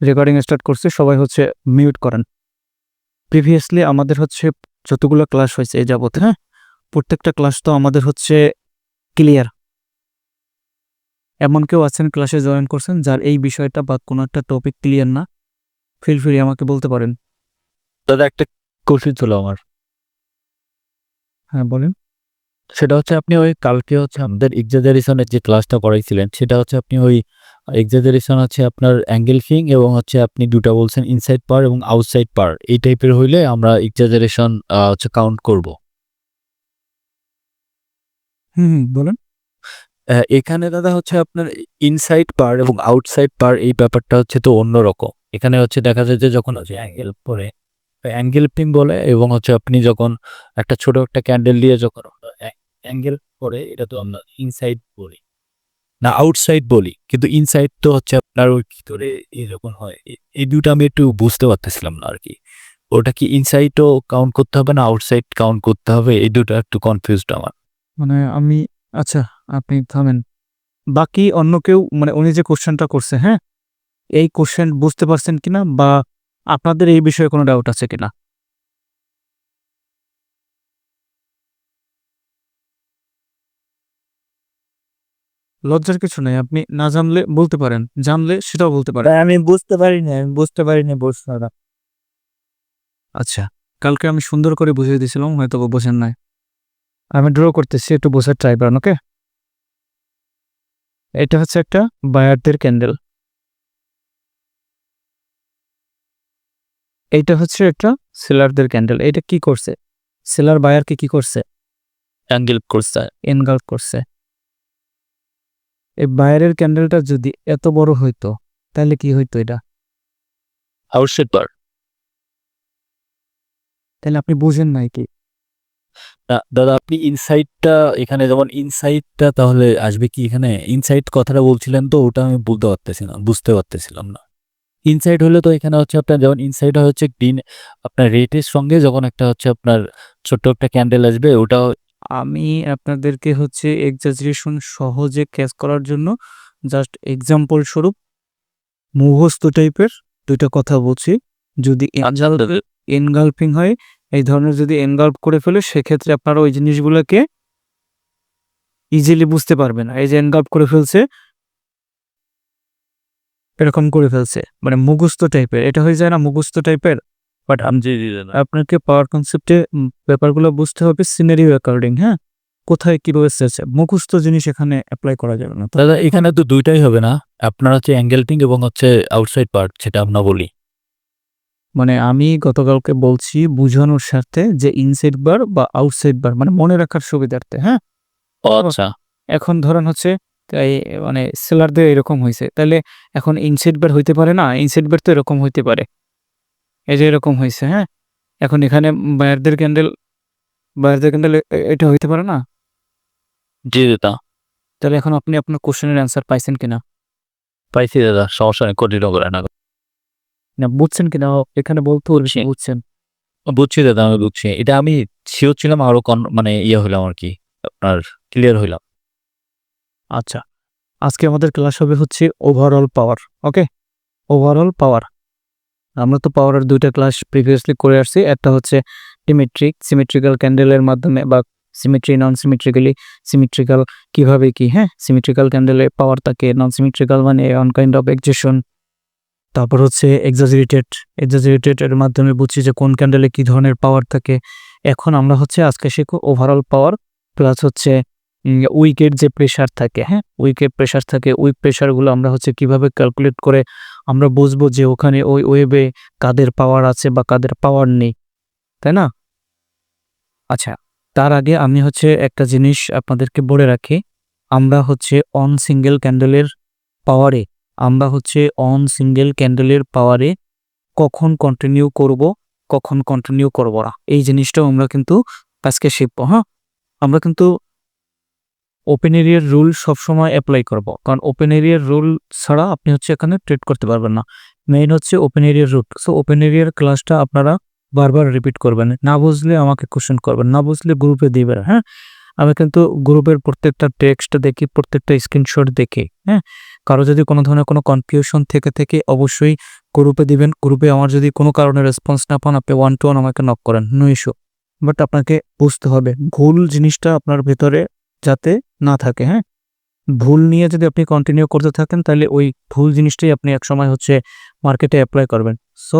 Recording start করছি, সবাই হচ্ছে মিউট করেন। প্রিভিয়াসলি আমাদের হচ্ছে যতগুলো ক্লাস হয়েছে এই যাবত, হ্যাঁ, প্রত্যেকটা ক্লাস তো আমাদের হচ্ছে ক্লিয়ার। এমন কেউ আছেন ক্লাসে জয়েন করছেন যার এই বিষয়টা বা কোনো একটা টপিক ক্লিয়ার না? ফিল ফ্রি আমাকে বলতে পারেন। দাদা একটা কোশ্চেন ছিল আমার। হ্যাঁ বলেন। সেটা হচ্ছে আপনি ওই কালকে হচ্ছে আমাদের এক্সাজারেশনের যে ক্লাসটা করাইছিলেন সেটা হচ্ছে আপনি ওই এক্সাজারেশন আছে আপনার অ্যাঙ্গেল ফিং এবং হচ্ছে আপনি দুটা বলছেন ইনসাইড পার এবং আউটসাইড পার, এই টাইপের হইলে আমরা এক্সাজারেশন হচ্ছে কাউন্ট করব। বলেন। এখানে দাদা হচ্ছে আপনার ইনসাইড পার এবং আউটসাইড পার এই ব্যাপারটা হচ্ছে তো অন্যরকম। এখানে হচ্ছে দেখা যায় যে যখন হচ্ছে অ্যাঙ্গেল পরে অ্যাঙ্গেল ফিং বলে এবং হচ্ছে আপনি যখন একটা ছোট একটা ক্যান্ডেল দিয়ে যখন অ্যাঙ্গেল করে এটা তো আমরা ইনসাইড বলি না আউটসাইড বলি, কিন্তু ইনসাইড তো হচ্ছে আপনার ওই ভিতরে এরকম হয়। এই দুটো আমি একটু বুঝতে পারতেছিলাম না আর কি, ওটা কি ইনসাইডও কাউন্ট করতে হবে না আউটসাইড কাউন্ট করতে হবে, এই দুটো একটু কনফিউজড আমার। মানে আমি, আচ্ছা আপনি থামেন। বাকি অন্য কেউ, মানে উনি যে কোশ্চেনটা করছে, হ্যাঁ, এই কোশ্চেন বুঝতে পারছেন কিনা বা আপনাদের এই বিষয়ে কোনো ডাউট আছে কিনা? লজ্জার কিছু নেই, আপনি না জানলে বলতে পারেন, জানলে সেটাও বলতে পারেন। আমি বুঝতে পারিনি প্রশ্নটা। আচ্ছা, কালকে আমি সুন্দর করে বুঝিয়ে দিয়েছিলাম, হয়তো বোঝেন নাই। আমি ড্র করতেছি, একটু বোঝার ট্রাই করেন। ওকে, এটা হচ্ছে একটা বায়ারদের ক্যান্ডেল, এইটা হচ্ছে একটা সেলারদের ক্যান্ডেল। এটা কি করছে? সেলার বায়ারকে কি করছে? অ্যাঙ্গেল করছে। এনগাল্ফ করছে। এই বায়ারের ক্যান্ডেলটা যদি এত বড় হইতো তাহলে কি হইতো? এটা আউটসাইড পার। তাহলে আপনি বুঝেন নাই কি? না দাদা আপনি ইনসাইডটা এখানে যেমন ইনসাইডটা তাহলে আসবে কি এখানে, ইনসাইড কথাটা বলছিলেন তো ওটা আমি বুঝতে পারতেছিলাম না। ইনসাইড হলে তো এখানে হচ্ছে আপনার যেমন ইনসাইড হচ্ছে গ্রিন আপনার রেটের সঙ্গে যখন একটা হচ্ছে আপনার ছোট্ট একটা ক্যান্ডেল আসবে ওটা। আমি আপনাদেরকে হচ্ছে এক্সাজারেশন সহজে ক্যাচ করার জন্য জাস্ট এক্সাম্পল স্বরূপ মুখস্থ টাইপের দুইটা কথা বলছি। যদি এনগালফিং হয়, এই ধরনের যদি এনগালফ করে ফেলে, সেক্ষেত্রে আপনারা ওই জিনিসগুলোকে ইজিলি বুঝতে পারবে না। এই যে এনগালফ করে ফেলছে, এরকম করে ফেলছে, মানে মুখস্থ টাইপের, এটা হয়ে যায় না মুখস্থ টাইপের। বাট আপনাকে পাওয়ার কনসেপ্টে ব্যাপারগুলো বুঝতে হবে সিনারিও অ্যাকর্ডিং। হ্যাঁ, কোথায় কিভাবে এসেছে, মুখস্থ জিনিস এখানে অ্যাপ্লাই করা যাবে না। দাদা এখানে তো দুইটাই হবে না, আপনার হচ্ছে অ্যাঙ্গেলটিং এবং হচ্ছে আউটসাইড পার্ট সেটা আমরা বলি। মানে আমি গতকালকে বলছি বোঝানোর স্বার্থে যে ইনসাইড বার বা আউটসাইড বার, মানে মনে রাখার সুবিধার্থে। হ্যাঁ, আচ্ছা এখন ধরেন হচ্ছে এই মানে সেলারদের এরকম হয়েছে, তাহলে এখন ইনসাইড বার হইতে পারে না? ইনসাইড বার তো এরকম হইতে পারে, এই যে এরকম হয়েছে। হ্যাঁ, এখন এখানে বায়ারদের ক্যান্ডেল, এটা হইতে পারে না? জি দাদা তাহলে এখন আপনি আপনার কোশ্চেনের অ্যান্সার পাইছেন কিনা? পাইছি দাদা, সমস্যা নেই, কন্টিনিউ করেন না। না বুঝছেন কিনা এখানে বলতে বলছি, বুঝছেন? বুঝছি দাদা আমি বুঝছি, এটা আমি শিওর ছিলাম আরো মানে ইয়ে হইলাম আর কি, আপনার ক্লিয়ার হইলাম। আচ্ছা, আজকে আমাদের ক্লাস হবে হচ্ছে ওভারঅল পাওয়ার। ওকে, ওভারঅল পাওয়ার। আমরা তো পাওয়ারের দুইটা ক্লাস প্রিভিয়াসলি করে আসছি। একটা হচ্ছে সিমেট্রিক্যাল ক্যান্ডেলের মাধ্যমে, বা সিমেট্রি নন সিমেট্রিক্যাল কিভাবে কি, হ্যাঁ, সিমেট্রিক্যাল ক্যান্ডেলে পাওয়ার থাকে, নন সিমেট্রিক্যাল মানে অন কাইন্ড অফ এক্সেশন। তারপর হচ্ছে এক্সাজারেটেড এর মাধ্যমে বুঝছি যে কোন ক্যান্ডেলে কি ধরনের পাওয়ার থাকে। এখন আমরা হচ্ছে আজকে শিখব ওভারঅল পাওয়ার, প্লাস হচ্ছে উইকের যে প্রেশার থাকে। হ্যাঁ, উইকের প্রেশার থাকে, উইক প্রেশারগুলো আমরা হচ্ছে কিভাবে ক্যালকুলেট করে আমরা বুঝবো যে ওখানে ওই ওয়েবে কাদের পাওয়ার আছে বা কাদের পাওয়ার নেই, তাই না? আচ্ছা, তার আগে আমি হচ্ছে একটা জিনিস আপনাদেরকে বলে রাখি। আমরা হচ্ছে অন সিঙ্গেল ক্যান্ডেলের পাওয়ারে কখন কন্টিনিউ করব, কখন কন্টিনিউ করব না, এই জিনিসটাও আমরা কিন্তু আজকে শিখবো। হ্যাঁ, আমরা কিন্তু ওপেন এরিয়ার রুল সবসময় অ্যাপ্লাই করব, কারণ ওপেন এরিয়ার রুল ছাড়া আপনি হচ্ছে এখানে ট্রেড করতে পারবেন না। মেইন হচ্ছে ওপেন এরিয়ার রুট। সো ওপেন এরিয়ার ক্লাসটা আপনারা বারবার রিপিট করবেন, না বুঝলে আমাকে কোশ্চেন করবেন, না বুঝলে গ্রুপে দিবেন। হ্যাঁ, আমি কিন্তু গ্রুপের প্রত্যেকটা টেক্সট দেখি, প্রত্যেকটা স্ক্রিনশট দেখি। হ্যাঁ, কারো যদি কোনো ধরনের কোনো কনফিউশন থেকে অবশ্যই গ্রুপে দিবেন। গ্রুপে আমার যদি কোনো কারণে রেসপন্স না পান, আপনি 1 to 1 আমাকে নক করেন, নো ইস্যু। বাট আপনাকে বুঝতে হবে ভুল জিনিসটা আপনার ভেতরে যাতে না থাকে। হ্যাঁ, ভুল নিয়ে যদি আপনি কন্টিনিউ করতে থাকেন তাহলে ওই ভুল জিনিসটাই আপনি একসময় হচ্ছে মার্কেটে অ্যাপ্লাই করবেন। সো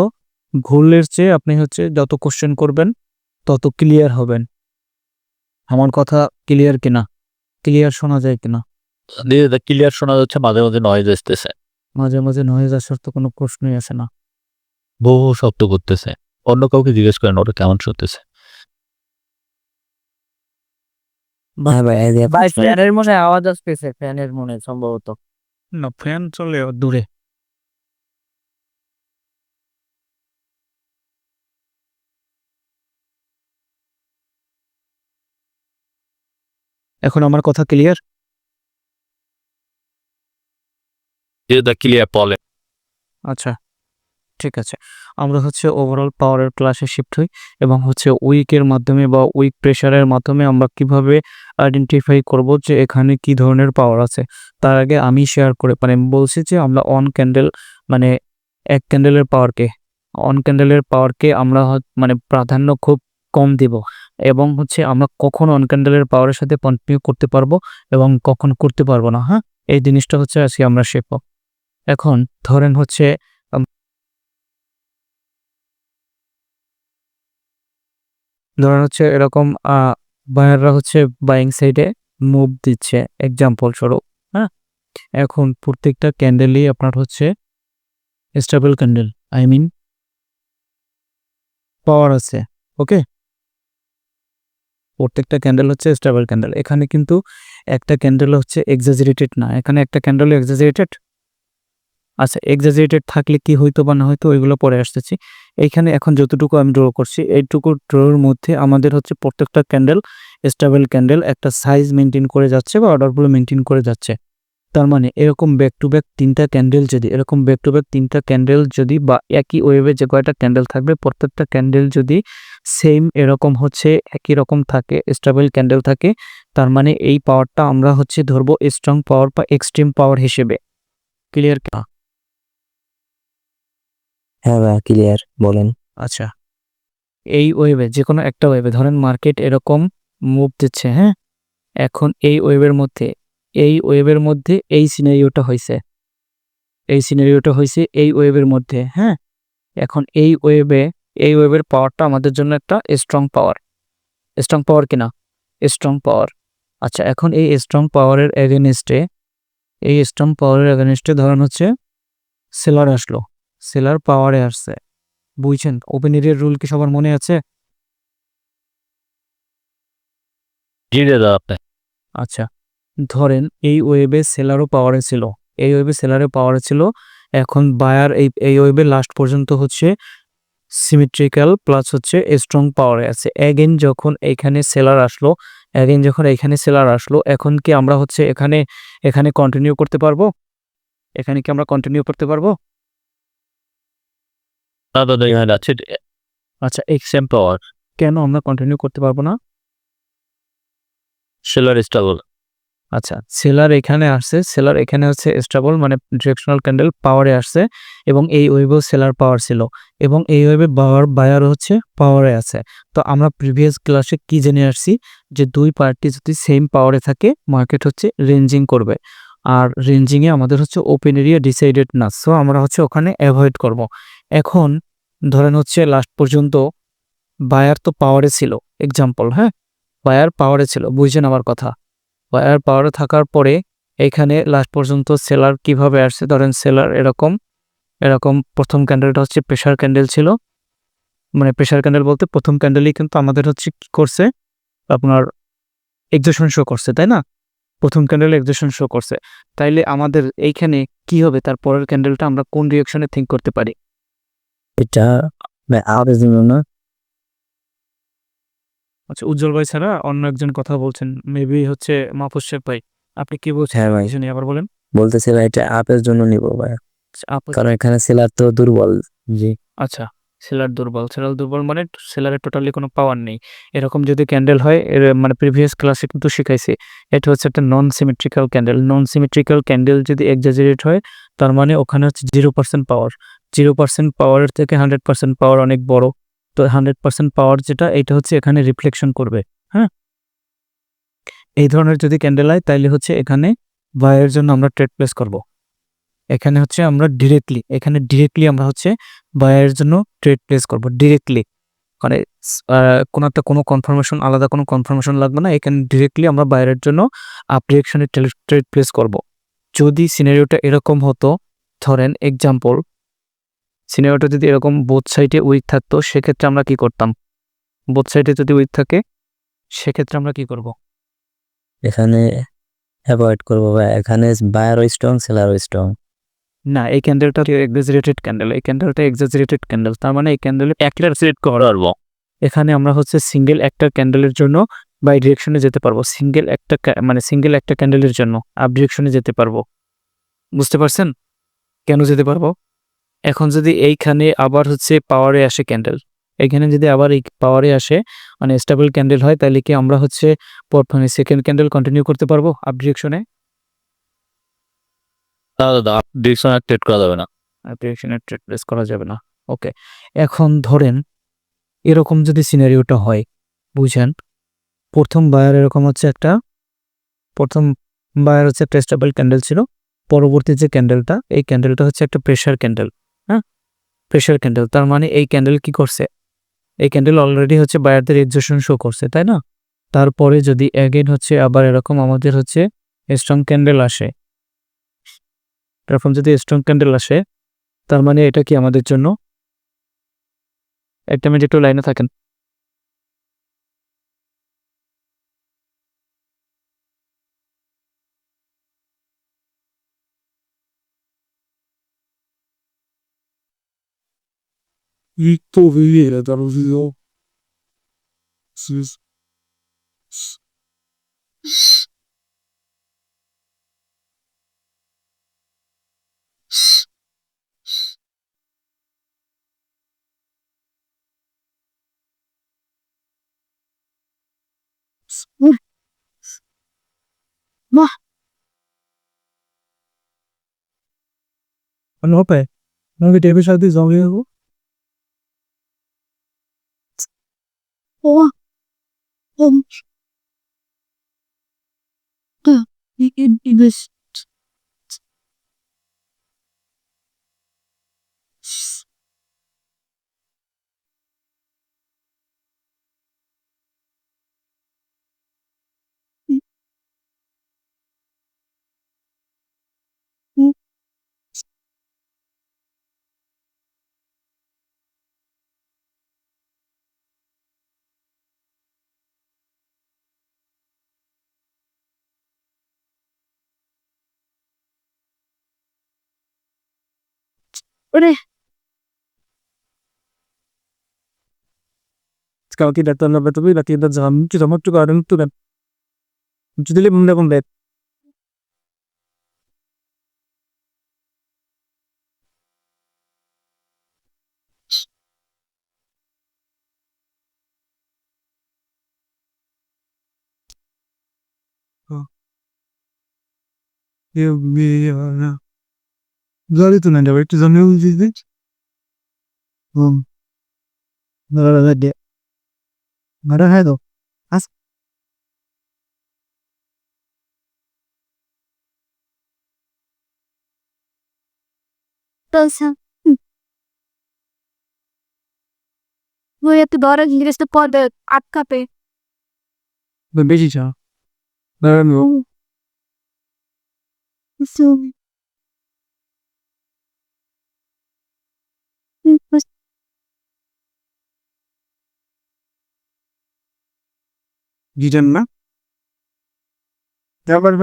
ভুলের চেয়ে আপনি হচ্ছে যত কোশ্চেন করবেন তত ক্লিয়ার হবেন। আমার কথা ক্লিয়ার কিনা, ক্লিয়ার শোনা যায় কিনা? ক্লিয়ার শোনা যাচ্ছে, মাঝে মাঝে নয়েজ আসতেছে, মাঝে মাঝে নয়েজ আসার তো কোনো প্রশ্নই আসে না। বহু শব্দ করতেছে। অন্য কাউকে জিজ্ঞেস করেন ওটা কেমন শুনতেছে। ভাই ফ্যানের মনে হয় আওয়াজ আসতেছে, ফ্যানের মনে হয় সম্ভবত। না, ফ্যান চলে দূরে। এখন আমার কথা ক্লিয়ার? যেটা ক্লিয়ার বলে। আচ্ছা, ঠিক আছে। আমরা হচ্ছে ওভারঅল পাওয়ারের ক্লাসে শিফট হই এবং হচ্ছে উইকের মাধ্যমে বা উইক প্রেশারের মাধ্যমে আমরা কিভাবে আইডেন্টিফাই করব যে এখানে কি ধরনের পাওয়ার আছে। তার আগে আমি শেয়ার করে মানে আমি বলছি যে আমরা অন ক্যান্ডেল মানে এক ক্যান্ডেলের পাওয়ারকে, অন ক্যান্ডেলের পাওয়ারকে আমরা মানে প্রাধান্য খুব কম দিব এবং হচ্ছে আমরা কখন অন ক্যান্ডেলের পাওয়ারের সাথে কন্টিনিউ করতে পারবো এবং কখন করতে পারবো না। হ্যাঁ, এই জিনিসটা হচ্ছে আজকে আমরা শিখব। এখন ধরেন হচ্ছে ধরেন হচ্ছে এরকম বায়াররা হচ্ছে বাইং সাইডে মুভ দিচ্ছে এক্সাম্পল স্বরূপ। হ্যাঁ, এখন প্রত্যেকটা ক্যান্ডেলই আপনার হচ্ছে স্টেবল ক্যান্ডেল, আই মিন পাওয়ার আছে। ওকে, প্রত্যেকটা ক্যান্ডেল হচ্ছে স্টেবল ক্যান্ডেল। এখানে কিন্তু একটা ক্যান্ডেল হচ্ছে এক্সাজারেটেড না, এখানে একটা ক্যান্ডেল এক্সাজারেটেড। আচ্ছা, এক্সাজারেটেড থাকলে কি হইতো বা না হইতো ওইগুলো পরে আসতেছি। এইখানে এখন যতটুকু আমি ড্র করছি এইটুকু ড্রর মধ্যে আমাদের হচ্ছে প্রত্যেকটা ক্যান্ডেল স্টেবল ক্যান্ডেল একটা সাইজ মেনটেন করে যাচ্ছে বা অর্ডারগুলো মেনটেন করে যাচ্ছে। তার মানে এরকম ব্যাক টু ব্যাক তিনটা ক্যান্ডেল যদি এরকম ব্যাক টু ব্যাক তিনটা ক্যান্ডেল যদি বা একই ওয়েভে যে কয়টা ক্যান্ডেল থাকবে প্রত্যেকটা ক্যান্ডেল যদি সেম এরকম হচ্ছে একই রকম থাকে, স্টেবল ক্যান্ডেল থাকে, তার মানে এই পাওয়ারটা আমরা হচ্ছে ধরবো স্ট্রং পাওয়ার বা এক্সট্রিম পাওয়ার হিসেবে। ক্লিয়ার? হ্যাঁ ভাই ক্লিয়ার, বলেন। আচ্ছা, এই ওয়েভে যে কোনো একটা ওয়েভে ধরেন মার্কেট এরকম মুভ দিচ্ছে। হ্যাঁ, এখন এই ওয়েভের মধ্যে এই সিনারিওটা হয়েছে, এই ওয়েভের মধ্যে। হ্যাঁ, এখন এই ওয়েভের পাওয়ারটা আমাদের জন্য একটা স্ট্রং পাওয়ার কিনা, স্ট্রং পাওয়ার। আচ্ছা, এখন এই স্ট্রং পাওয়ারের এগেনস্টে ধরেন হচ্ছে সেলার আসলো, সেলার পাওয়ারে আসছে। বুঝছেন ওপেন এরিয়ার রুল কি সবার মনে আছে? জি দাদা আপনি। আচ্ছা, ধরেন এই ওয়েবে সেলারও পাওয়ারে ছিল, এখন বায়ার এই ওয়েবে লাস্ট পর্যন্ত হচ্ছে সিমেট্রিক্যাল প্লাস হচ্ছে স্ট্রং পাওয়ারে আছে। অ্যাগেন যখন এখানে সেলার আসলো, এখন কি আমরা হচ্ছে এখানে কন্টিনিউ করতে পারবো? না দাদা এখানে আছে আচ্ছা, সেম পাওয়ার, কেন আমরা কন্টিনিউ করতে পারবো না? Seller stable. আচ্ছা, সেলার এখানে হচ্ছে স্টেবল মানে ডিরেকশনাল ক্যান্ডেল পাওয়ারে আসছে এবং এই ওয়েবেও সেলার পাওয়ার ছিল এবং এই ওয়েবে বায়ার হচ্ছে পাওয়ারে আছে। তো আমরা প্রিভিয়াস ক্লাসে কি জেনে আসছি যে দুই পার্টি যদি সেম পাওয়ারে থাকে মার্কেট হচ্ছে রেঞ্জিং করবে, আর রেঞ্জিংয়ে আমাদের হচ্ছে ওপেন এরিয়া ডিসাইডেড না, সো আমরা হচ্ছে ওখানে অ্যাভয়েড করব। এখন ধরেন হচ্ছে লাস্ট পর্যন্ত বায়ার তো পাওয়ারে ছিল, এক্সাম্পল। হ্যাঁ, বায়ার পাওয়ারে ছিল, বুঝছেন আমার কথা? বায়ার পাওয়ারে থাকার পরে এইখানে লাস্ট পর্যন্ত সেলার কিভাবে আসছে, ধরেন সেলার এরকম প্রথম ক্যান্ডেলটা হচ্ছে প্রেসার ক্যান্ডেল ছিল, মানে প্রেসার ক্যান্ডেল বলতে প্রথম ক্যান্ডেলই কিন্তু আমাদের হচ্ছে কি করছে আপনার এক্সজেশন শো করছে, তাই না? প্রথম ক্যান্ডেল এক্সজেশন শো করছে, তাইলে আমাদের এইখানে কি হবে তার পরের ক্যান্ডেলটা আমরা কোন ডিরেকশনে থিঙ্ক করতে পারি? এটা আওয়াজ দিল না। আচ্ছা, উজ্জ্বল ভাই ছাড়া অন্য একজন কথা বলছেন, মেবি হচ্ছে মাহফুজ শেখ ভাই। আপনি কি বলছেন? হ্যাঁ ভাই, কিছু নিয়ে আবার বলেন। বলতেছিলাম এটা আপের জন্য নিব ভাই, আচ্ছা, কারণ এখানে সেলার তো দুর্বল। জি আচ্ছা, সেলার দুর্বল মানে সেলারের টোটালি কোনো পাওয়ার নেই। এরকম যদি ক্যান্ডেল হয় মানে প্রিভিয়াস ক্লাসে কিন্তু শিখাইছি। এটা হচ্ছে একটা নন সিমেট্রিক্যাল ক্যান্ডেল। নন সিমেট্রিক্যাল ক্যান্ডেল যদি এক্সাজারেট হয় তার মানে ওখানে হচ্ছে 0% পাওয়ার। 0% পাওয়ারের থেকে 100% পাওয়ার অনেক বড়। তো 100% পাওয়ার যেটা এটা হচ্ছে এখানে রিফ্লেকশন করবে। হ্যাঁ? এই ধরনের যদি ক্যান্ডেল হয় তাইলে হচ্ছে এখানে বায়ের জন্য আমরা ট্রেড প্লেস করব। এখানে হচ্ছে আমরা ডিরেক্টলি আমরা হচ্ছে বায়ের জন্য ট্রেড প্লেস করব ডিরেক্টলি। মানে কোনো কনফার্মেশন আলাদা কোনো কনফার্মেশন লাগবে না। এখানে ডিরেক্টলি আমরা বায়ারের জন্য আপ ডিরেকশনে ট্রেড প্লেস করব। যদি সিনারিওটা এরকম হতো, ধরেন এক্সাম্পল সিনারিওটা যদি এরকম বোথ সাইডে উইক থাকতো সেক্ষেত্রে আমরা কি করতাম? বোথ সাইডে যদি উইক থাকে সেক্ষেত্রে আমরা কি করব? এখানে অ্যাভয়েড করবো ভাই, এখানে বায়ারও স্ট্রং সেলারও স্ট্রং। না, এই ক্যান্ডেলটা এক্সাজারেটেড ক্যান্ডেল। এই ক্যান্ডেলটা এক্সাজারেটেড ক্যান্ডেল। তার মানে এই ক্যান্ডেলে একটা সিলেক্ট করব। এখানে আমরা হচ্ছে সিঙ্গেল একটা ক্যান্ডেলের জন্য বাই ডিরেকশনে যেতে পারবো। সিঙ্গেল একটা ক্যান্ডেলের জন্য আপ ডিরেকশনে যেতে পারবো। বুঝতে পারছেন? কেন যেতে পারবো? এখন যদি এইখানে আবার হচ্ছে পাওয়ারে আসে ক্যান্ডেল, এখানে যদি আবার এই পাওয়ারে আসে মানে স্টেবল ক্যান্ডেল হয় তাহলে কি আমরা হচ্ছে মানে সেকেন্ড ক্যান্ডেল কন্টিনিউ করতে পারবো আপ ডিরেকশনে? না দাদা, ডিরেকশন আর ট্রেড করা যাবে না। আপ ডিরেকশনে ট্রেড প্লেস করা যাবে না। ওকে, এখন ধরেন এরকম যদি সিনারিওটা হয়, বুঝেন প্রথম বায়ার হচ্ছে একটা স্টেবল ক্যান্ডেল ছিল। পরবর্তী যে ক্যান্ডেলটা এই ক্যান্ডেলটা হচ্ছে একটা প্রেসার ক্যান্ডেল। হ্যাঁ, প্রেসার ক্যান্ডেল। তার মানে এই ক্যান্ডেল কি করছে? এই ক্যান্ডেল অলরেডি হচ্ছে বায়ারদের এক্সজশন শো করছে, তাই না? তারপরে যদি অ্যাগেন হচ্ছে আবার এরকম আমাদের হচ্ছে স্ট্রং ক্যান্ডেল আসে, এরকম যদি স্ট্রং ক্যান্ডেল আসে তার মানে এটা কি আমাদের জন্য? একটা মিনিট একটু লাইনে থাকেন। Victor Vieira da Visão. Ano pa eh? Nang ito siya di zombie ako? Oo. Ibis. Udah. Kalau tidak tahu apa tapi tidak jangan kita mau juga ada itu kan. Jadi benda benda. Ya biar. Jadi itu nanti itu zombie jadi. Nggak ada dia. Nggak ada itu. As. Dança. Voi adora inglês do poder AKP. Beiji cha. Nggak ada. Isso. Gijan na? Ya bar.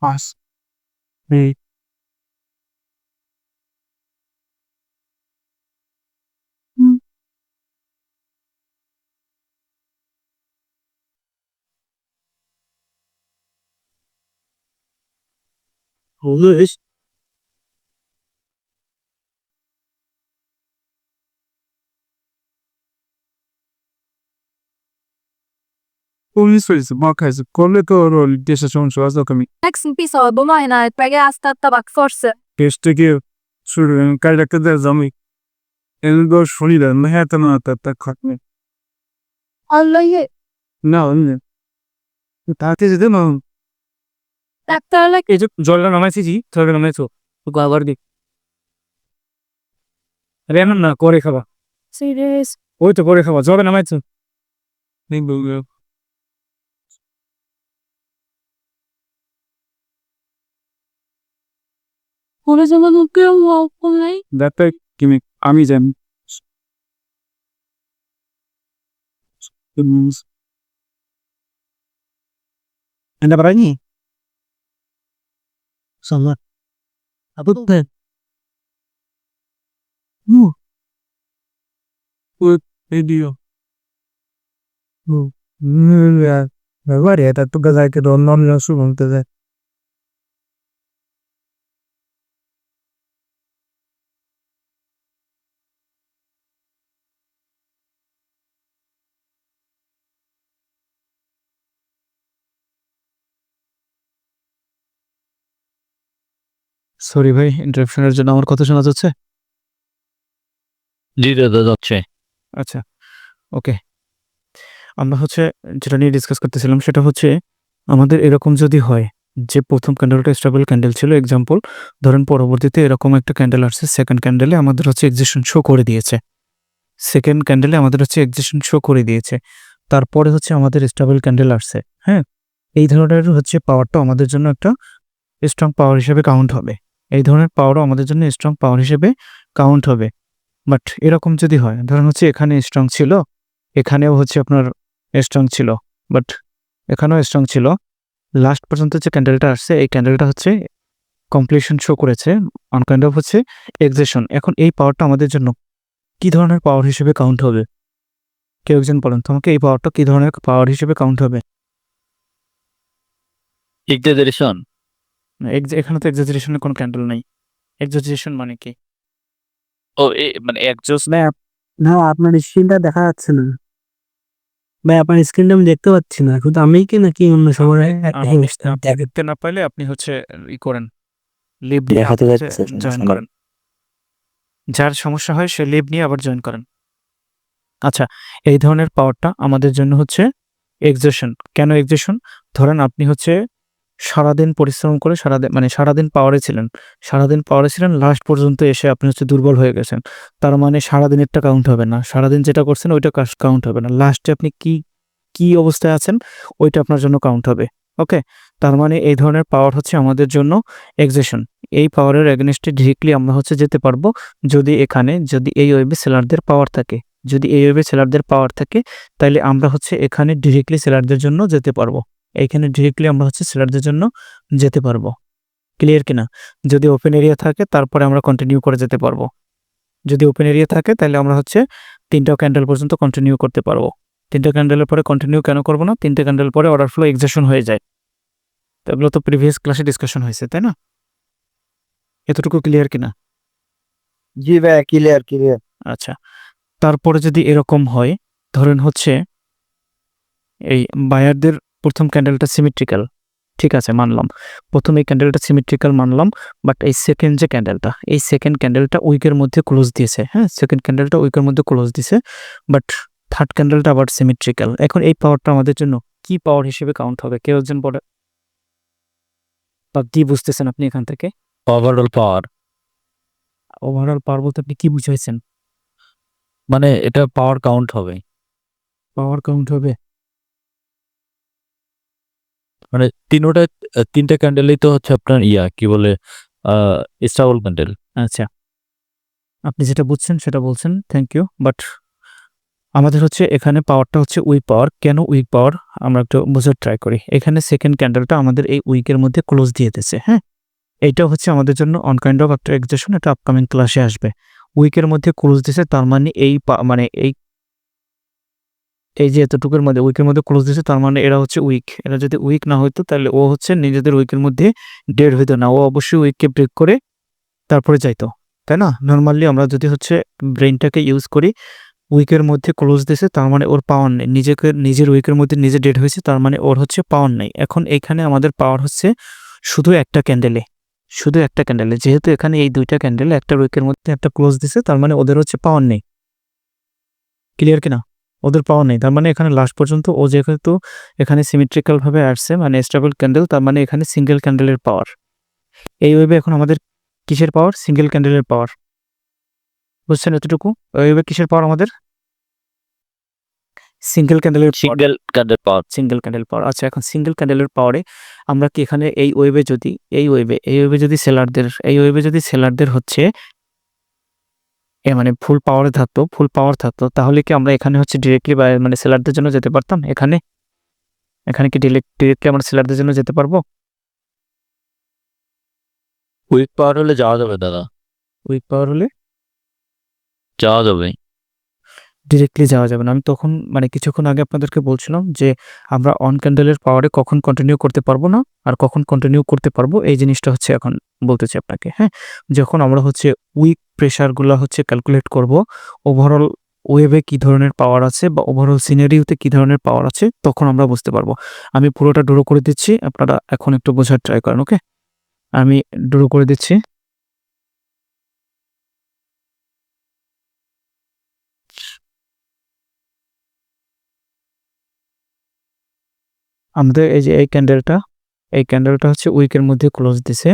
As. Hey. Olur. Polis söylesi bakayız. Kolle doğru deşe sonuç az da kami. Jackson pisao bomajna, pega astata bak forse. Keşteki sürülen kaydakta da zamı. En doğru şunuyla mehetan atatta kalkmıyor. Allah'ı. Ne anne? Tatil edin mi? Doktorla এই যে জলটা নামাইছি জি জলটা নামাইছো তো আবার দি Raymond না করে খাবা serious. ওই তো করে খাবা জলটা নামাইছো Ne böyle? Ona zaman okuyorum o okulay. Datta kimi আমি জানি എന്താ പറഞ്ഞേ സമ്മ അപ്പൊ ediyor. Var ya tatlı gazayken ondan nasıl oldu? Sorry ভাই ইন্টারাপশনের জন্য আমার কথা শোনা যাচ্ছে জি দাদা যাচ্ছে। আচ্ছা ওকে আমরা হচ্ছে যেটা নিয়ে ডিসকাস করতেছিলাম সেটা হচ্ছে আমাদের এরকম যদি হয় যে প্রথম ক্যান্ডেলটা স্টেবল ক্যান্ডেল ছিল এক্সাম্পল ধরেন পরবর্তীতে এরকম একটা ক্যান্ডেল আসছে সেকেন্ড ক্যান্ডেলে আমাদের হচ্ছে এক্সিস্টেন্স শো করে দিয়েছে সেকেন্ড ক্যান্ডেলে আমাদের হচ্ছে এক্সিস্টেন্স শো করে দিয়েছে তারপরে হচ্ছে আমাদের স্টেবল ক্যান্ডেল আসছে হ্যাঁ এই ধরনের হচ্ছে পাওয়ারটা আমাদের জন্য একটা স্ট্রং পাওয়ার হিসেবে কাউন্ট হবে এই ধরনের পাওয়ারও আমাদের জন্য স্ট্রং পাওয়ার হিসেবে কাউন্ট হবে বাট এরকম যদি হয় ধরেন হচ্ছে এখানে স্ট্রং ছিল এখানেও হচ্ছে আপনার স্ট্রং ছিল বাট এখানেও স্ট্রং ছিল লাস্ট পর্যন্ত যে ক্যান্ডেলটা আসছে এই ক্যান্ডেলটা হচ্ছে কমপ্লিশন শো করেছে অন কাইন্ড অফ হচ্ছে এক্সেশন এখন এই পাওয়ারটা আমাদের জন্য কি ধরনের পাওয়ার হিসেবে কাউন্ট হবে কেউ একজন বলেন তোমাকে এই পাওয়ারটা কি ধরনের পাওয়ার হিসেবে কাউন্ট হবে এক্সাজারেশন এখানে তো এক্সাজারেশনের কোনো ক্যান্ডেল নাই এক্সাজারেশন মানে কি ও মানে একজোস না আপনার স্ক্রিনটা দেখা যাচ্ছে না ভাই আপনার স্ক্রিনটা আমি দেখতে পাচ্ছি না শুধু আমি কি নাকি অন্য সবাই দেখতে না পাইলে আপনি হচ্ছে ই করেন লিভ দেখাতে যাচ্ছে জয়েন করেন যার সমস্যা হয় সে লিভ নিয়ে আবার জয়েন করেন আচ্ছা এই ধরনের পাওয়ারটা আমাদের জন্য হচ্ছে এক্সেশন কেন এক্সেশন ধরেন আপনি হচ্ছে সারাদিন পরিশ্রম করে সারাদিন পাওয়ারে ছিলেন লাস্ট পর্যন্ত এসে আপনি হচ্ছে দুর্বল হয়ে গেছেন তার মানে সারাদিনেরটা কাউন্ট হবে না সারাদিন যেটা করছেন ওইটা কাউন্ট হবে না লাস্টে আপনি কি অবস্থায় আছেন ওইটা আপনার জন্য কাউন্ট হবে ওকে তার মানে এই ধরনের পাওয়ার হচ্ছে আমাদের জন্য এক্সেশন এই পাওয়ারের এগেনস্টে ডিরেক্টলি আমরা হচ্ছে যেতে পারবো যদি এই ওয়েবে সেলারদের পাওয়ার থাকে যদি এই ওয়েবে সেলারদের পাওয়ার থাকে তাহলে আমরা হচ্ছে এখানে ডিরেক্টলি সেলারদের জন্য যেতে পারবো এইখানে ডিরেক্টলি আমরা হচ্ছে সেলারদের জন্য যেতে পারবো ক্লিয়ার কিনা যদি ওপেন এরিয়া থাকে তারপরে আমরা কন্টিনিউ করে যেতে পারবো যদি ওপেন এরিয়া থাকে তাহলে আমরা হচ্ছে 3টা ক্যান্ডেল পর্যন্ত কন্টিনিউ করতে পারবো 3টা ক্যান্ডেলের পরে কন্টিনিউ কেন করবো না 3টে ক্যান্ডেল পরে অর্ডার ফ্লো এক্সেশন হয়ে যায় এগুলো তো প্রিভিয়াস ক্লাসে ডিসকাশন হয়েছে তাই না এতটুকু ক্লিয়ার কিনা জি ভাই ক্লিয়ার আচ্ছা তারপরে যদি এরকম হয় ধরেন হচ্ছে এই বায়ারদের প্রথম ক্যান্ডেলটা সিমেট্রিক্যাল ঠিক আছে মানলাম প্রথম এই ক্যান্ডেলটা সিমেট্রিক্যাল মানলাম বাট এই সেকেন্ড যে ক্যান্ডেলটা এই সেকেন্ড ক্যান্ডেলটা উইকের মধ্যে ক্লোজ দিয়েছে হ্যাঁ সেকেন্ড ক্যান্ডেলটা উইকের মধ্যে ক্লোজ দিয়েছে বাট থার্ড ক্যান্ডেলটা আবার সিমেট্রিক্যাল এখন এই পাওয়ারটা আমাদের জন্য কি পাওয়ার হিসেবে কাউন্ট হবে কেউ একজন বলে বা কি বুঝতেছেন আপনি এখান থেকে ওভারঅল পাওয়ার ওভারঅল পাওয়ার বলতে আপনি কি বুঝাইছেন মানে এটা পাওয়ার কাউন্ট হবে পাওয়ার কাউন্ট হবে মানে তিনটা ক্যান্ডেলই তো হচ্ছে আপনার কি বলে স্টেবল ক্যান্ডেল আচ্ছা আপনি যেটা বুঝছেন সেটা বলছেন থ্যাংক ইউ বাট আমাদের হচ্ছে এখানে পাওয়ারটা হচ্ছে উইক পাওয়ার কেন উইক পাওয়ার আমরা একটু বোঝার ট্রাই করি এখানে সেকেন্ড ক্যান্ডেলটা আমাদের এই উইকের মধ্যে ক্লোজ দিয়ে দিয়েছে হ্যাঁ এইটা হচ্ছে আমাদের জন্য অন কাইন্ড অফ একটা এক্সেশন এটা আপকামিং ক্লাসে আসবে উইকের মধ্যে ক্লোজ দিয়েছে তার মানে এই যে এতটুকুর মধ্যে উইকের মধ্যে ক্লোজ দিয়েছে তার মানে এরা হচ্ছে উইক এরা যদি উইক না হইতো তাহলে ও হচ্ছে নিজেদের উইকের মধ্যে ডেড হইতো না ও অবশ্যই উইককে ব্রেক করে তারপরে যাইতো তাই না নর্মালি আমরা যদি হচ্ছে ব্রেইনটাকে ইউজ করি উইকের মধ্যে ক্লোজ দিছে, তার মানে ওর পাওয়ার নেই, নিজের উইকের মধ্যে নিজে ডেড হয়েছে, তার মানে ওর হচ্ছে পাওয়ার নেই। এখন এইখানে আমাদের পাওয়ার হচ্ছে শুধু একটা ক্যান্ডেলে, যেহেতু এখানে এই দুইটা ক্যান্ডেল একটা উইকের মধ্যে একটা ক্লোজ দিছে, তার মানে ওদের হচ্ছে পাওয়ার নেই। ক্লিয়ার কিনা? ওদের পাওয়ার নেই, তার মানে এখানে লাস্ট পর্যন্ত ও যেহেতু এখানে সিমেট্রিক্যাল ভাবে আসছে, মানে স্টেবল ক্যান্ডেল, তার মানে এখানে সিঙ্গেল ক্যান্ডেলের পাওয়ার। এই ওয়েবে এখন আমাদের কিসের পাওয়ার? সিঙ্গেল ক্যান্ডেলের পাওয়ার। বুঝছেন এতটুকু? ওয়েবে কিসের পাওয়ার আমাদের? সিঙ্গেল ক্যান্ডেলের সিঙ্গেল ক্যান্ডেল পাওয়ার। সিঙ্গেল ক্যান্ডেল পাওয়ার। আচ্ছা, এখন সিঙ্গেল ক্যান্ডেলের পাওয়ারে আমরা কি এখানে এই ওয়েবে যদি সেলারদের হচ্ছে মানে ফুল পাওয়ার থাকতো, তাহলে কি আমরা এখানে হচ্ছে ডিরেক্টলি মানে সেলারদের জন্য যেতে পারতাম? এখানে কি ডিরেক্টলি আমরা সেলারদের জন্য যেতে পারবো? উইক পাওয়ার হলে যাওয়া যাবে দাদা, উইক পাওয়ার হলে যাওয়া যাবে। ডিরেক্টলি যাওয়া যাবে না। আমি তখন মানে কিছুক্ষণ আগে আপনাদেরকে বলছিলাম যে আমরা অন ক্যান্ডেলের পাওয়ারে কখন কন্টিনিউ করতে পারবো না আর কখন কন্টিনিউ করতে পারবো, এই জিনিসটা হচ্ছে এখন বলতেছি আপনাকে। হ্যাঁ, যখন আমরা হচ্ছে উইক প্রেশারগুলো হচ্ছে ক্যালকুলেট করব, ওভারঅল ওয়েভে কি ধরনের পাওয়ার আছে বা ওভারঅল সিনারিওতে কি ধরনের পাওয়ার আছে, তখন আমরা বুঝতে পারবো। আমি পুরোটা ড্র করে দিচ্ছি, আপনারা এখন একটু বোঝার ট্রাই করেন। ওকে, আমি ড্র করে দিচ্ছি। আমাদের এই যে এই ক্যান্ডেলটা হচ্ছে উইকের মধ্যে ক্লোজ দিছে।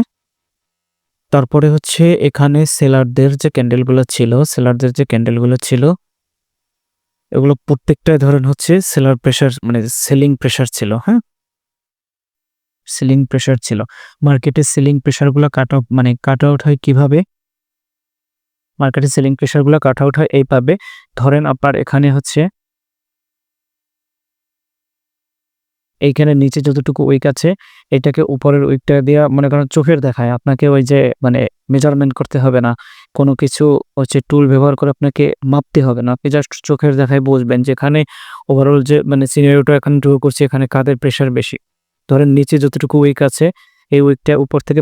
তারপরে হচ্ছে এখানে সেলারদের যে ক্যান্ডেলগুলো ছিল এগুলো প্রত্যেকটাই ধরেন হচ্ছে সেলার প্রেশার, মানে সেলিং প্রেশার ছিল। হ্যাঁ, সেলিং প্রেশার ছিল। মার্কেটের সেলিং প্রেশারগুলো কাট আউট হয় কিভাবে? মার্কেটের সেলিং প্রেশারগুলো কাট আউট হয় এইভাবে। ধরেন আপনার এখানে হচ্ছে এইখানে নিচে যতটুকু উইক আছে, এটাকে উপরের উইকটা দিয়ে মনে করেন চোখের দেখায়, আপনাকে ওই যে মানে মেজারমেন্ট করতে হবে না, কোনো কিছু হচ্ছে টুল ব্যবহার করে আপনাকে মাপতে হবে না, আপনি জাস্ট চোখের দেখায় বুঝবেন যেখানে ওভারঅল যে মানে সিনারিওটা এখানে ড্র করছি, এখানে কাদের প্রেশার বেশি। ধরেন নিচে যতটুকু উইক আছে, এই উইকটা উপর থেকে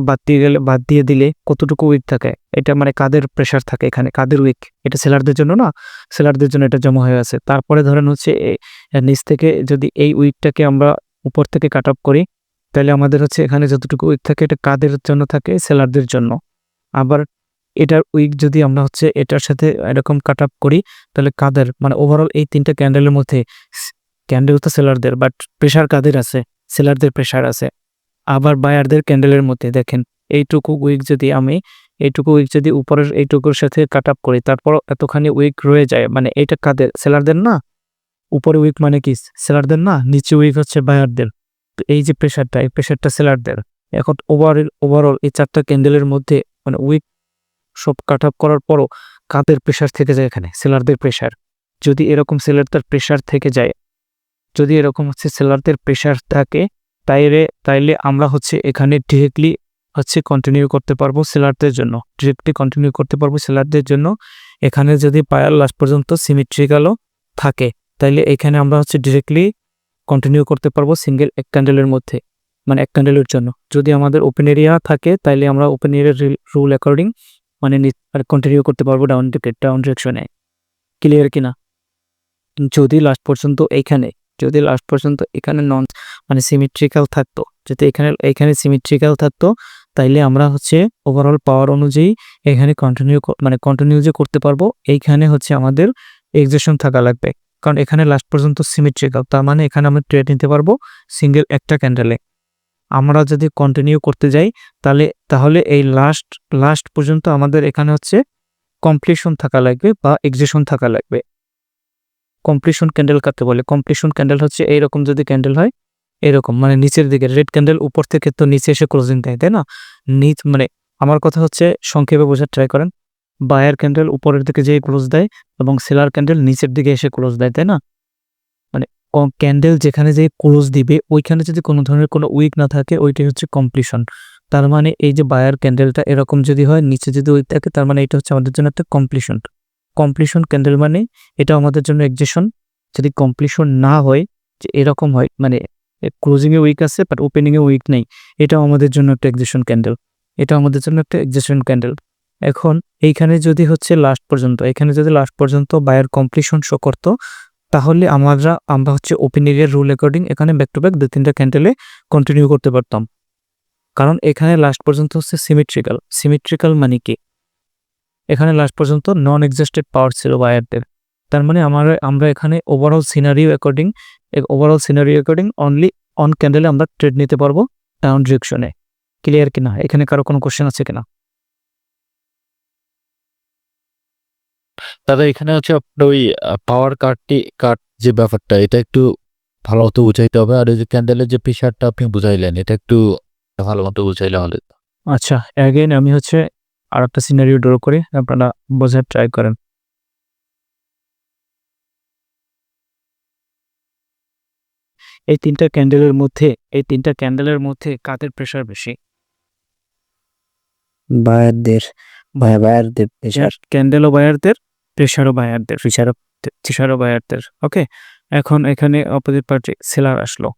বাদ দিয়ে দিলে কতটুকু উইক থাকে, এটা মানে কাদের প্রেশার থাকে, এখানে কাদের উইক, এটা সেলারদের জন্য না, সেলারদের জন্য এটা জমা হয়ে আছে। তারপরে ধরেন হচ্ছে নিচ থেকে যদি এই উইকটাকে আমরা উপর থেকে কাট অফ করি, তাহলে আমাদের হচ্ছে এখানে যতটুকু উইক থাকে এটা কাদের জন্য থাকে? সেলারদের জন্য। আবার এটার উইক যদি আমরা হচ্ছে এটার সাথে এরকম কাট অফ করি, তাহলে কাদের, মানে ওভারঅল এই তিনটা ক্যান্ডেলের মধ্যে ক্যান্ডেল তো সেলারদের, বাট প্রেশার কাদের আছে? সেলারদের প্রেশার আছে। আবার বায়ারদের ক্যান্ডেলের মধ্যে দেখেন এইটুকু উইক যদি উপরের এইটুকুর সাথে কাট আপ করি, তারপর এতখানি উইক রয়ে যায়, মানে এটা কাদের? সেলারদের না? উপরে উইক মানে কি? সেলারদের না? নিচে উইক হচ্ছে বায়ারদের। তো এই যে প্রেশারটা, এই প্রেশারটা সেলারদের। এখন ওভারঅল এই চারটা ক্যান্ডেলের মধ্যে মানে উইক সব কাট আপ করার পরও কাদের প্রেশার থেকে যায়? এখানে সেলারদের প্রেশার। যদি এরকম সেলারদের প্রেশার থেকে যায়, যদি এরকম হচ্ছে সেলারদের প্রেশার থাকে, তাইলে আমরা হচ্ছে এখানে ডিরেক্টলি হচ্ছে কন্টিনিউ করতে পারবো সেলারদের জন্য। এখানে যদি বায়ার লাস্ট পর্যন্ত সিমেট্রিক্যালও থাকে, তাইলে এখানে আমরা হচ্ছে ডিরেক্টলি কন্টিনিউ করতে পারবো সিঙ্গেল এক ক্যান্ডেলের মধ্যে, মানে এক ক্যান্ডেলের জন্য। যদি আমাদের ওপেন এরিয়া থাকে, তাইলে আমরা ওপেন এরিয়ার রুল অ্যাকর্ডিং মানে কন্টিনিউ করতে পারবো ডাউন ডিরেকশনে। ক্লিয়ার কিনা? যদি লাস্ট পর্যন্ত এখানে মানে সিমেট্রিক্যাল থাকতো, যদি এখানে সিমেট্রিক্যাল থাকতো, তাইলে আমরা হচ্ছে ওভারঅল পাওয়ার অনুযায়ী এখানে কন্টিনিউ যে করতে পারবো, এইখানে হচ্ছে আমাদের এক্সেশন থাকা লাগবে, কারণ এখানে লাস্ট পর্যন্ত সিমেট্রিক্যাল, তার মানে এখানে আমরা ট্রেড নিতে পারবো সিঙ্গেল একটা ক্যান্ডেলে। আমরা যদি কন্টিনিউ করতে যাই, তাহলে এই লাস্ট পর্যন্ত আমাদের এখানে হচ্ছে কমপ্লিশন থাকা লাগবে বা এক্সেশন থাকা লাগবে। কমপ্লিশন ক্যান্ডেল কাকে বলে? কমপ্লিশন ক্যান্ডেল হচ্ছে এইরকম, যদি ক্যান্ডেল হয় এরকম, মানে নিচের দিকে রেড ক্যান্ডেল উপর থেকে তো নিচে এসে ক্লোজিং দেয়, তাই না? মানে আমার কথা হচ্ছে সংক্ষেপে বোঝার ট্রাই করেন। বায়ার ক্যান্ডেল উপরের দিকে যেয়ে ক্লোজ দেয় এবং সেলার ক্যান্ডেল নিচের দিকে এসে ক্লোজ দেয়, তাই না? মানে ক্যান্ডেল যেখানে যে ক্লোজ দিবে ওইখানে যদি কোনো ধরনের কোনো উইক না থাকে, ওইটাই হচ্ছে কমপ্লিশন। তার মানে এই যে বায়ার ক্যান্ডেলটা এরকম যদি হয়, নিচে যদি উইক থাকে, তার মানে এটা হচ্ছে আমাদের জন্য একটা কমপ্লিশন ক্যান্ডেল, মানে এটা আমাদের জন্য এক্সেশন। যদি কমপ্লিশন না হয়, যে এরকম হয় মানে ক্লোজিং এ উইক আছে বাট ওপেনিং এ উইক নেই, এটাও আমাদের জন্য একটা এক্সেশন ক্যান্ডেল। এখন এইখানে যদি হচ্ছে লাস্ট পর্যন্ত, এখানে যদি লাস্ট পর্যন্ত বায়ার কমপ্লিশন শো করতো, তাহলে আমরা হচ্ছে ওপেন এরিয়ার রুল অ্যাকর্ডিং এখানে ব্যাক টু ব্যাক 2-3টা ক্যান্ডেলে কন্টিনিউ করতে পারতাম। কারণ এখানে লাস্ট পর্যন্ত হচ্ছে সিমেট্রিক্যাল মানে কি, এখানে লাস্ট পর্যন্ত নন এক্সস্টেড পাওয়ার ছিল বায়ারদের। তার মানে আমরা এখানে overall scenario according only on ক্যান্ডেলে আমরা ট্রেড নিতে পারবো ডাউন ডিরেকশনে। ক্লিয়ার কিনা? এখানে কারো কোনো কোশ্চেন আছে কিনা? দাদা এখানে হচ্ছে আপনার ওই পাওয়ার কাট যে ব্যাপারটা, এটা একটু ভালো মতো বুঝাইতে হবে। আর ওই যে ক্যান্ডেলের যে প্রেশারটা আপনি বুঝাইলেন, এটা একটু ভালো মতো বুঝাইলে হলে। আচ্ছা, অ্যাগেন আমি হচ্ছে আর একটা সিনারিও ড্র করি, আপনারা বোঝার ট্রাই করেন। এই তিনটা ক্যান্ডেলের মধ্যে কাদের প্রেশার বেশি? বায়ারদের প্রেশার। ক্যান্ডেলও বায়ারদের, প্রেশারও বায়ারদের। ওকে, এখন এখানে অপোজিট পার্টি সেলার আসলো,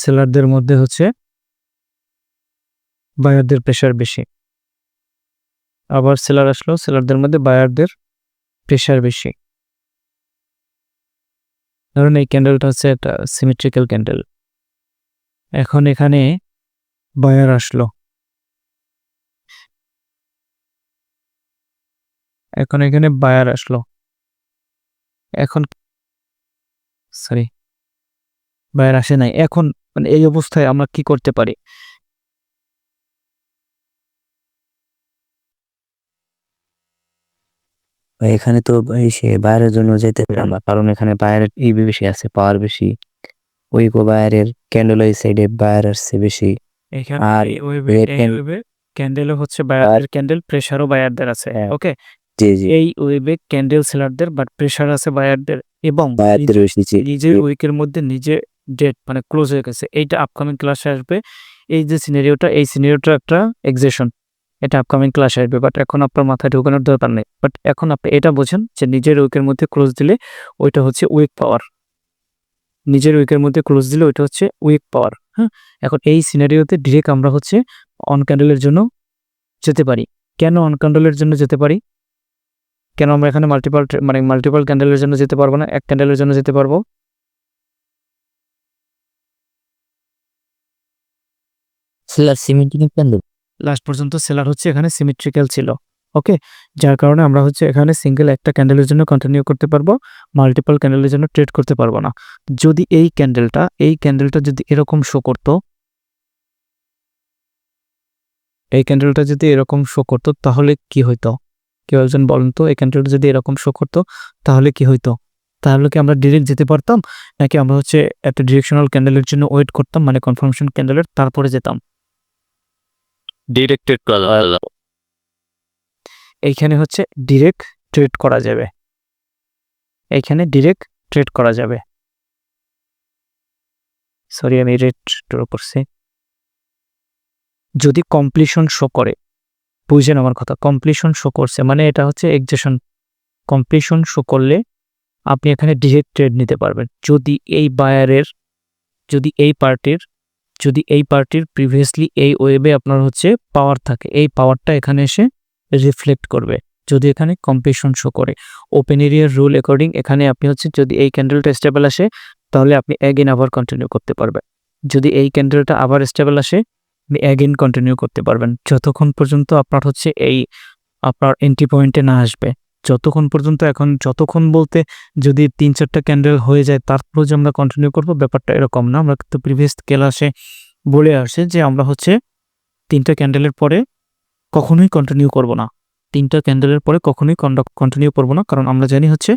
সেলারদের মধ্যে হচ্ছে বায়ারদের প্রেশার বেশি। আবার সেলার আসলো, সেলারদের মধ্যে বায়ারদের প্রেশার বেশি। ধরুন এই ক্যান্ডেলটা হচ্ছে একটা সিমেট্রিক্যাল ক্যান্ডেল। এখন এখানে বায়ার আসলো, এখন বায়ার আসে নাই। এখন মানে এই অবস্থায় আমরা কি করতে পারি? এখানে তো সে বায়ারের জন্য যেতে পারে আমরা, কারণ এখানে বায়ারের বেশি আছে, পাওয়ার বেশি। ওই বায়ারের ক্যান্ডেল ওই সাইডে বায়ার আসছে বেশি। এখানে আর ক্যান্ডেলও হচ্ছে বায়ারদের ক্যান্ডেল, প্রেশারও বায়ারদের আছে। ওকে, জি এই ওয়েবে ক্যান্ডেল সেলারদের, বাট প্রেশার আছে বায়ারদের, এবং বায়ারদের বেশি। নিজের উইকের মধ্যে নিজে ডেট মানে ক্লোজ হয়ে গেছে। এইটা আপকামিং ক্লাসে আসবে। এই যে সিনারিওটা একটা এক্সেশন, এটা আপকামিং ক্লাসে আসবে, বাট এখন আপনার মাথায় ঢোকানোর দরকার নেই। বাট এখন আপনি এটা বোঝেন যে নিজের উইকের মধ্যে ক্লোজ দিলে ওইটা হচ্ছে উইক পাওয়ার। হ্যাঁ, এখন এই সিনারিওতে ডিরেক্ট আমরা হচ্ছে অন ক্যান্ডেলের জন্য যেতে পারি। কেন অন ক্যান্ডেলের জন্য যেতে পারি? কেন আমরা এখানে মাল্টিপল ক্যান্ডেলের জন্য যেতে পারবো না, এক ক্যান্ডেলের জন্য যেতে পারবো? Seller symmetrical candle. লাস্ট পর্যন্ত সেলার হচ্ছে এখানে সিমেট্রিক্যাল ছিল। ওকে, যার কারণে আমরা হচ্ছে এখানে সিঙ্গেল একটা ক্যান্ডেলের জন্য কন্টিনিউ করতে পারবো, মাল্টিপল ক্যান্ডেলের জন্য ট্রেড করতে পারবো না। যদি এই ক্যান্ডেলটা যদি এরকম শো করতো, তাহলে কি হইতো? কেউ একজন বলেন তো, এই ক্যান্ডেলটা যদি এরকম শো করতো তাহলে কি হইতো? তাহলে কি আমরা ডিরেক্ট যেতে পারতাম, নাকি আমরা হচ্ছে একটা ডিরেকশনাল ক্যান্ডেলের জন্য ওয়েট করতাম, মানে কনফার্মেশন ক্যান্ডেলের, তারপরে যেতাম? ডিরেক্টেড এইখানে হচ্ছে ডিরেক্ট ট্রেড করা যাবে। সরি, আমি রেড ড্র করছি। যদি কমপ্লিশন শো করে, বুঝছেন আমার কথা? কমপ্লিশন শো করছে মানে এটা হচ্ছে এক্সেশন। কমপ্লিশন শো করলে আপনি এখানে ডিরেক্ট ট্রেড নিতে পারবেন। যদি এই পার্টির প্রিভিয়াসলি এই ওয়েবে আপনার হচ্ছে পাওয়ার থাকে, এই পাওয়ারটা এখানে এসে রিফ্লেক্ট করবে যদি এখানে কমপ্লিশন শো করে। ওপেন এরিয়ার রুল অ্যাকর্ডিং এখানে আপনি হচ্ছে যদি এই ক্যান্ডেলটা স্টেবল আসে, তাহলে আপনি অ্যাগেন আবার কন্টিনিউ করতে পারবেন। যদি এই ক্যান্ডেলটা আবার স্টেবল আসে, আপনি অ্যাগেন কন্টিনিউ করতে পারবেন, যতক্ষণ পর্যন্ত আপনার হচ্ছে আপনার এন্ট্রি পয়েন্টে না আসবে। যতক্ষণ বলতে যদি 3-4টা ক্যান্ডেল হয়ে যায় তারপর যে আমরা কন্টিনিউ করব, ব্যাপারটা এরকম না। আমরা কিন্তু প্রিভিয়াস ক্লাসে বলে আসে যে আমরা হচ্ছে 3টা ক্যান্ডেলের পরে কখনোই কন্টিনিউ করব না। কারণ আমরা জানি হচ্ছে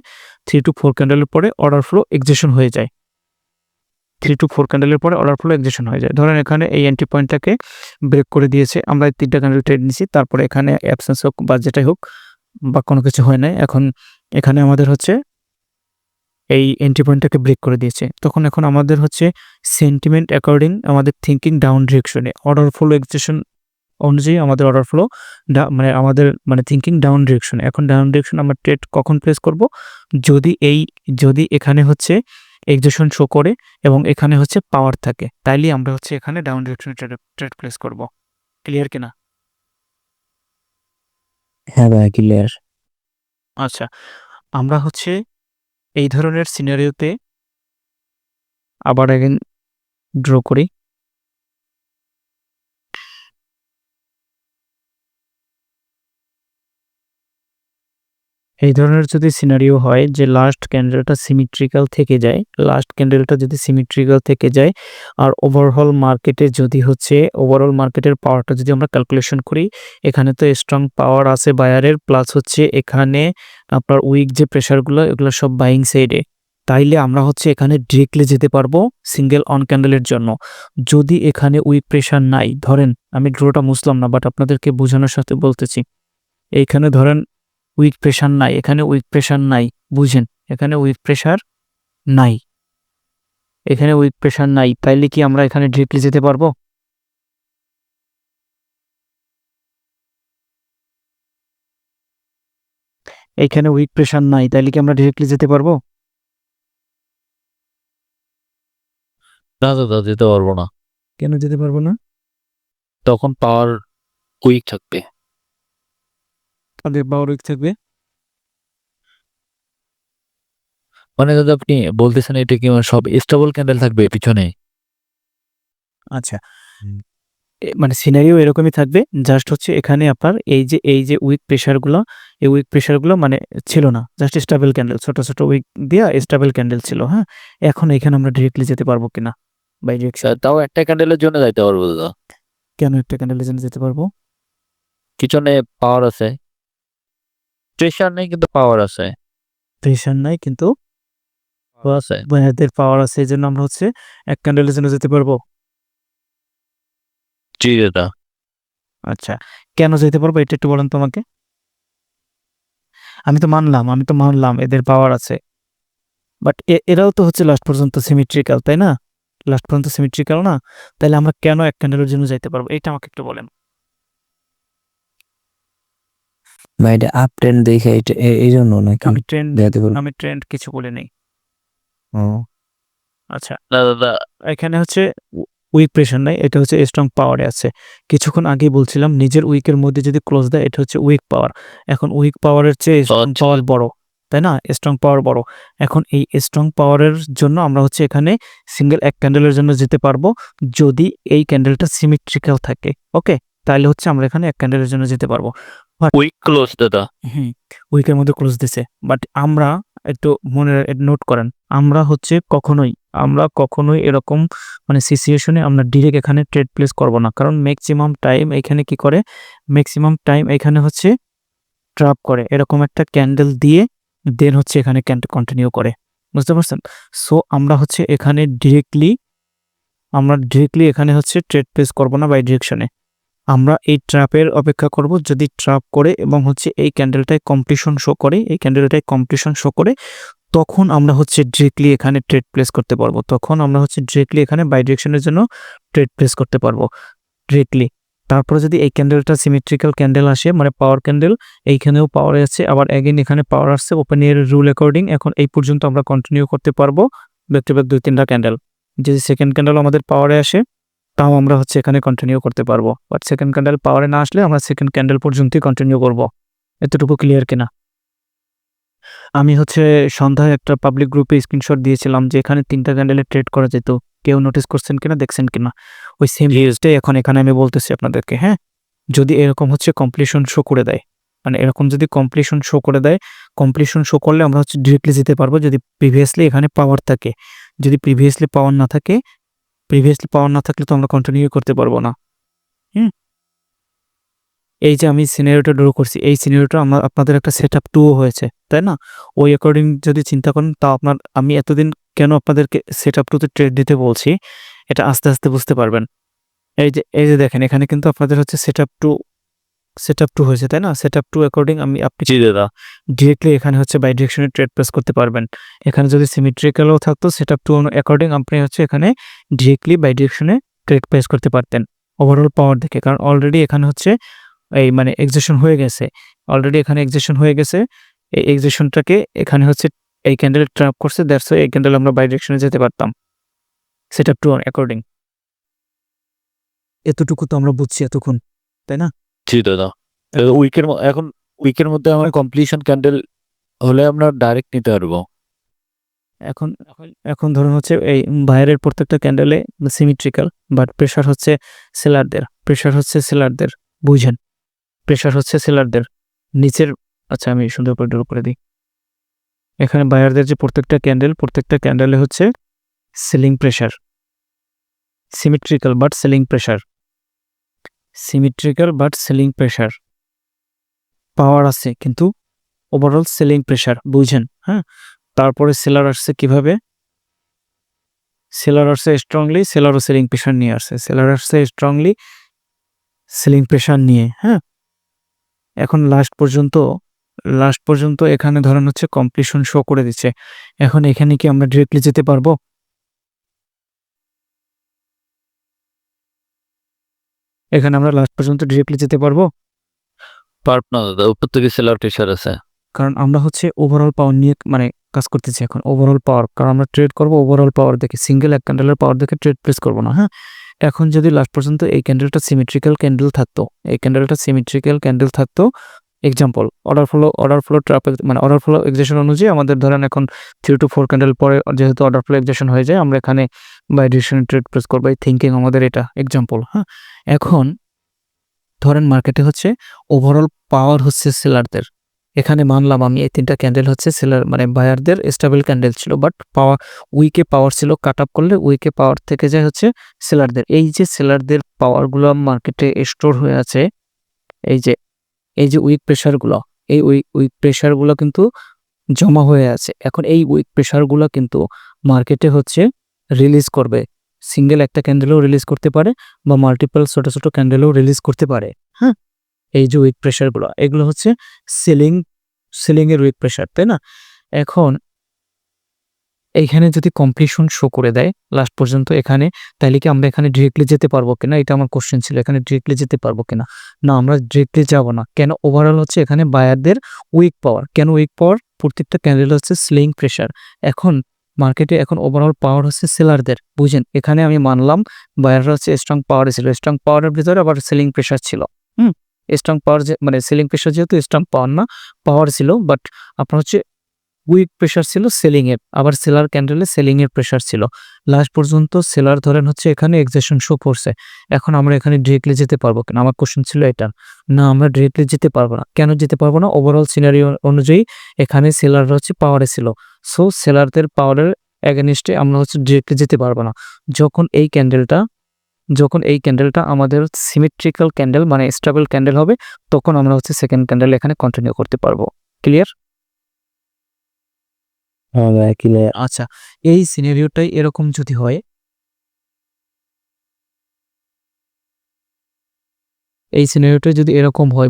3 to 4 ক্যান্ডেলের পরে অর্ডার ফ্লো এক্সেশন হয়ে যায়। ধরেন এখানে এই এন্ট্রি পয়েন্টটাকে ব্রেক করে দিয়েছে, আমরা 3টা ক্যান্ডেল ট্রেড নিছি, তারপরে এখানে অ্যাবসেন্স হোক বা যেটাই হোক বা কোনো কিছু হয় নাই, এখন এখানে আমাদের হচ্ছে এই এন্ট্রি পয়েন্টটাকে ব্রেক করে দিয়েছে। তখন এখন আমাদের হচ্ছে সেন্টিমেন্ট অ্যাকর্ডিং আমাদের থিঙ্কিং ডাউন ডিরেকশনে, অর্ডার ফ্লো এক্সেশন অনুযায়ী আমাদের অর্ডার ফ্লো আমাদের থিঙ্কিং ডাউন ডিরেকশনে। এখন ডাউন ডিরেকশন আমরা ট্রেড কখন প্লেস করব? যদি এখানে হচ্ছে এক্সেশন শো করে এবং এখানে হচ্ছে পাওয়ার থাকে, তাইলে আমরা হচ্ছে এখানে ডাউন ডিরেকশনে ট্রেড প্লেস করব। ক্লিয়ার কিনা? হ্যাঁ ভাই ক্লিয়ার। আচ্ছা, আমরা হচ্ছে এই ধরনের সিনারিওতে আবার এগেন ড্র করি। এই ধরনের যদি সিনারিও হয় যে লাস্ট ক্যান্ডেলটা সিমেট্রিক্যাল থেকে যায়, লাস্ট ক্যান্ডেলটা যদি সিমেট্রিক্যাল থেকে যায় আর ওভারঅল মার্কেটে যদি হচ্ছে ওভারঅল মার্কেটের পাওয়ারটা যদি আমরা ক্যালকুলেশন করি, এখানে তো স্ট্রং পাওয়ার আছে বায়ারের, প্লাস হচ্ছে এখানে আপনার উইক যে প্রেশারগুলো এগুলো সব বাইং সাইডে। তাইলে আমরা হচ্ছে এখানে ডিরেক্টলি যেতে পারবো সিঙ্গেল অন ক্যান্ডেলের জন্য। যদি এখানে উইক প্রেশার নাই, ধরেন আমি ড্রটা মুছলাম না, বাট আপনাদেরকে বোঝানোর সাথে বলতেছি, এইখানে ধরেন উইক প্রেশার নাই, এখানে উইক প্রেশার নাই, বুঝেন, এখানে উইক প্রেশার নাই, এখানে উইক প্রেশার নাই, তাইলে কি আমরা এখানে ডিরেক্টলি যেতে পারবো? এইখানে উইক প্রেশার নাই, তাইলে কি আমরা ডিরেক্টলি যেতে পারবো? না দাদা, যেতে পারবো না। কেন যেতে পারবো না? তখন পাওয়ার উইক থাকবে। তাদের পাওয়ার উইক থাকবে। মানে দাদা আপনি বলতেছেন এটা কি মানে সব স্টেবল ক্যান্ডেল থাকবে পিছনে? আচ্ছা, মানে সিনারিও এরকমই থাকবে, জাস্ট হচ্ছে এখানে আপনার এই যে উইক প্রেশারগুলো, এই উইক প্রেশারগুলো মানে ছিল না, জাস্ট স্টেবল ক্যান্ডেল, ছোট ছোট উইক দিয়া স্টেবল ক্যান্ডেল ছিল। হ্যাঁ, এখন এখানে আমরা ডিরেক্টলি যেতে পারবো কিনা বাই ডিরেকশন? তাও একটা ক্যান্ডেলের জন্য যাইতে পারবো দাদা। কেন একটা ক্যান্ডেলের জন্য যেতে পারবো? পিছনে পাওয়ার আছে, প্রেশার নেই কিন্তু পাওয়ার আছে। প্রেশার নাই কিন্তু আছে। বায়ারদের পাওয়ার আছে, এই জন্য আমরা হচ্ছে এক ক্যান্ডেলের জন্য যেতে পারবো। জি দাদা। আচ্ছা, কেন যেতে পারবো এটা একটু বলেন তো আমাকে। আমি তো মানলাম এদের পাওয়ার আছে, বাট এরাও তো হচ্ছে লাস্ট পর্যন্ত সিমেট্রিক্যাল, তাই না? লাস্ট পর্যন্ত সিমেট্রিক্যাল না, তাহলে আমরা কেন এক ক্যান্ডেলের জন্য যাইতে পারবো, এটা আমাকে একটু বলেন। ভাই এটা আপ ট্রেন্ড দেখে এটা এই জন্য নাকি আমি ট্রেন্ড দেখাতে পারবো? আমি ট্রেন্ড কিছু বলি নেই। ও আচ্ছা, না দাদা, এখানে হচ্ছে উইক প্রেশার নাই, এটা হচ্ছে স্ট্রং পাওয়ারে আছে। কিছুক্ষণ আগেই বলছিলাম নিজের উইকের মধ্যে যদি ক্লোজ দেয় এটা হচ্ছে উইক পাওয়ার। এখন উইক পাওয়ারের চেয়ে স্ট্রং আচ্ছা। পাওয়ার বড়, তাই না? স্ট্রং পাওয়ার বড়। এখন এই স্ট্রং পাওয়ারের জন্য আমরা হচ্ছে এখানে সিঙ্গেল এক ক্যান্ডেলের জন্য যেতে পারবো যদি এই ক্যান্ডেলটা সিমেট্রিক্যাল থাকে। ওকে, তাহলে হচ্ছে আমরা এখানে এক ক্যান্ডেলের জন্য যেতে পারবো। উইক ক্লোজ দাদা। উইকের মধ্যে ক্লোজ দিছে, বাট আমরা একটু মনে নোট করেন, আমরা কখনোই এরকম মানে সিচুয়েশনে আমরা ডিরেক্ট এখানে ট্রেড প্লেস করব না, কারণ ম্যাক্সিমাম টাইম এখানে কি করে, ম্যাক্সিমাম টাইম এখানে হচ্ছে ট্র্যাপ করে, এরকম একটা ক্যান্ডেল দিয়ে দেন হচ্ছে এখানে কন্টিনিউ করে, বুঝতে পারছেন? সো আমরা হচ্ছে এখানে ডিরেক্টলি এখানে হচ্ছে ট্রেড প্লেস করব না বাই ডিরেকশনে। আমরা এই ট্র্যাপের অপেক্ষা করব, যদি ট্র্যাপ করে এবং হচ্ছে এই ক্যান্ডেলটায় কমপ্লিশন শো করে, তখন আমরা হচ্ছে ডিরেক্টলি এখানে ট্রেড প্লেস করতে পারবো, তখন আমরা হচ্ছে ডিরেক্টলি এখানে বাই ডিরেকশনের জন্য ট্রেড প্লেস করতে পারবো ডিরেক্টলি। তারপরে যদি এই ক্যান্ডেলটা সিমেট্রিক্যাল ক্যান্ডেল আসে, মানে পাওয়ার ক্যান্ডেল, এইখানেও পাওয়ার আছে, আবার অ্যাগেন এখানে পাওয়ার আসছে, ওপেন এর রুল অ্যাকর্ডিং এখন এই পর্যন্ত আমরা কন্টিনিউ করতে পারবো ব্যাক টু ব্যাক 2-3টা ক্যান্ডেল। যদি সেকেন্ড ক্যান্ডেল আমাদের পাওয়ারে আসে তাও আমরা হচ্ছে এখানে কন্টিনিউ করতে পারবো, বাট সেকেন্ড ক্যান্ডেল পাওয়ারে না আসলে আমরা সেকেন্ড ক্যান্ডেল পর্যন্তই কন্টিনিউ করব। এতটুকু ক্লিয়ার কিনা? আমি হচ্ছে সন্ধ্যায় একটা পাবলিক গ্রুপে স্ক্রিনশট দিয়েছিলাম যে এখানে 3টা ক্যান্ডেলে ট্রেড করা যেত, কেউ নোটিস করছেন কিনা, দেখছেন কিনা? ওই সেম জিনিসটাই এখন এখানে আমি বলতেছি আপনাদেরকে। হ্যাঁ, যদি এরকম হচ্ছে কমপ্লিশন শো করে দেয়, মানে এরকম যদি কমপ্লিশন শো করে দেয়, কমপ্লিশন শো করলে আমরা হচ্ছে ডিরেক্টলি যেতে পারবো যদি প্রিভিয়াসলি এখানে পাওয়ার থাকে। যদি প্রিভিয়াসলি পাওয়ার না থাকলে তো আমরা কন্টিনিউ করতে পারবো না। এই যে আমি সিনারিওটা ড্র করছি, এই সিনারিওটা আপনাদের একটা সেটআপ 2 হয়েছে, তাই না? ওই অ্যাকর্ডিং যদি চিন্তা করেন, তাও আমি এতদিন কেন আপনাদেরকে সেটআপ 2 তে ট্রেড দিতে বলছি এটা আস্তে আস্তে বুঝতে পারবেন। এই যে দেখেন, এখানে কিন্তু আপনাদের হচ্ছে সেটআপ 2 হয়েছে, তাই না? সেটআপ 2 অ্যাকর্ডিং আপনি জি দাদা। ডিরেক্টলি এখানে হচ্ছে বাই ডিরেকশনে ট্রেড প্লেস করতে পারবেন। এখানে যদি সিমেট্রিক্যালও থাকতো সেটআপ 2 অ্যাকর্ডিং আপনি হচ্ছে এখানে ডিরেক্টলি বাই ডিরেকশনে ট্রেড প্লেস করতে পারতেন ওভারঅল পাওয়ার দেখে, কারণ অলরেডি এখানে হচ্ছে এই মানে এক্সেশন হয়ে গেছে, এই এক্সেশনটাকে এখানে হচ্ছে এই ক্যান্ডেল ট্র্যাপ করছে, দ্যাটস ওয়াই এই ক্যান্ডেল আমরা বাই ডিরেকশনে যেতে পারতাম সেটআপ 2 অ্যাকর্ডিং। এতটুকু তো আমরা বুঝছি এতক্ষণ, তাই না? জি দাদা। উইকের এখন উইকের মধ্যে আমার কমপ্লিশন ক্যান্ডেল হলে আমরা ডাইরেক্ট নিতে পারবো। এখন এখন ধরুন হচ্ছে এই বাইরের প্রত্যেকটা ক্যান্ডেলে সিমেট্রিক্যাল, বাট প্রেশার হচ্ছে সেলারদের, বুঝেন? প্রেশার হচ্ছে সেলারদের নিচের। আচ্ছা, আমি সুন্দর করে ড্র করে দিই। এখানে বায়ারদের যে প্রত্যেকটা ক্যান্ডেলে হচ্ছে selling pressure, symmetrical but selling pressure পাওয়ার আছে, কিন্তু ওভারঅল সেলিং প্রেশার, বুঝেন? হ্যাঁ, তারপরে সেলার আসছে কিভাবে? সেলার আসছে স্ট্রংলি, সেলারও সেলিং প্রেশার নিয়ে আসছে, সেলিং প্রেশার নিয়ে। হ্যাঁ, এখন লাস্ট পর্যন্ত এখানে ধরেন হচ্ছে কমপ্লিশন শো করে দিচ্ছে। এখন এখানে কি আমরা ডিরেক্টলি যেতে পারবো? এখানে আমরা লাস্ট পর্যন্ত ডিরেক্টলি যেতে পারবো? পারব না দাদা, উপর থেকে সেলার প্রেশার আছে। কারণ আমরা হচ্ছে ওভারঅল পাওয়ার নিয়ে মানে কাজ করতেছি এখন, ওভারঅল পাওয়ার। কারণ আমরা ট্রেড করবো ওভারঅল পাওয়ার দেখে, সিঙ্গেল এক ক্যান্ডেলের পাওয়ার দেখে ট্রেড প্লেস করবো না। হ্যাঁ, এখন যদি লাস্ট পর্যন্ত এই ক্যান্ডেলটা সিমেট্রিক্যাল ক্যান্ডেল থাকতো, এক্সাম্পল অর্ডার ফ্লো ট্র্যাপ মানে অর্ডার ফ্লো এক্সেশন অনুযায়ী আমাদের ধরেন এখন 3 to 4 ক্যান্ডেল পরে যেহেতু অর্ডার ফ্লো এক্সেশন হয়ে যায়, আমরা এখানে বাই ডিরেকশনে ট্রেড প্লেস করবো, এই থিঙ্কিং আমাদের এটা এক্সাম্পল। হ্যাঁ, এখন ধরেন মার্কেটে হচ্ছে ওভারঅল পাওয়ার হচ্ছে সেলারদের। এখানে মানলাম আমি এই 3টা ক্যান্ডেল হচ্ছে সেলার মানে বায়ারদের স্টেবল ক্যান্ডেল ছিল, বাট উইকে পাওয়ার ছিল, কাট আপ করলে উইকে পাওয়ার থেকে যায় হচ্ছে সেলারদের। এই যে সেলারদের পাওয়ারগুলো মার্কেটে স্টোর হয়ে আছে, এই যে উইক প্রেশারগুলো, এই উইক প্রেশারগুলো কিন্তু জমা হয়ে আছে। এখন এই উইক প্রেশারগুলো কিন্তু মার্কেটে হচ্ছে রিলিজ করবে, সিঙ্গেল একটা ক্যান্ডেলও রিলিজ করতে পারে বা মাল্টিপল ছোট ছোট ক্যান্ডেলও রিলিজ করতে পারে। হ্যাঁ, এই যে উইক প্রেশারগুলো, এগুলো হচ্ছে সেলিং এর উইক প্রেশার, তাই না? এখন এইখানে যদি কমপ্লিশন শো করে দেয় লাস্ট পর্যন্ত এখানে, তাইলে কি আমরা এখানে ডিরেক্টলি যেতে পারবো কিনা? এটা আমার কোশ্চেন ছিল, এখানে ডিরেক্টলি যেতে পারবো কিনা? না, আমরা ডিরেক্টলি যাব না। কেন? ওভারঅল হচ্ছে এখানে বায়ারদের উইক পাওয়ার। কেন উইক পাওয়ার? প্রত্যেকটা ক্যান্ডেল হচ্ছে সেলিং প্রেশার। এখন মার্কেটে এখন ওভারঅল পাওয়ার হচ্ছে সেলারদের, বুঝেন? এখানে আমি মানলাম বায়াররা হচ্ছে স্ট্রং পাওয়ারে ছিল, স্ট্রং পাওয়ারের ভিতরে আবার সেলিং প্রেশার ছিল। স্ট্রং পাওয়ার মানে সেলিং প্রেশার যেহেতু স্ট্রং পাওয়ার না, পাওয়ার ছিল, বাট আপনার হচ্ছে উইক প্রেশার ছিল সেলিং এর, আবার সেলার ক্যান্ডেলে সেলিং এর প্রেশার ছিল। লাস্ট পর্যন্ত সেলার ধরেন হচ্ছে এখানে এক্সেশন শো করছে। এখন আমরা এখানে ডিরেক্টলি যেতে পারবো কিনা? আমার কোশ্চেন ছিল এটা। না, আমরা ডিরেক্টলি যেতে পারবো না। কেন যেতে পারবো না? ওভারঅল সিনারিও অনুযায়ী এখানে সেলাররা হচ্ছে পাওয়ারে ছিল, সো সেলারদের পাওয়ারের এগেনিস্টে আমরা হচ্ছে ডিরেক্টলি যেতে পারবো না। যখন এই ক্যান্ডেলটা আমাদের সিমেট্রিক্যাল ক্যান্ডেল মানে স্টেবল ক্যান্ডেল হবে, তখন আমরা হচ্ছে সেকেন্ড ক্যান্ডেল এখানে কন্টিনিউ করতে পারবো। ক্লিয়ার? আচ্ছা, এই সিনারিওটাই এরকম যদি হয়,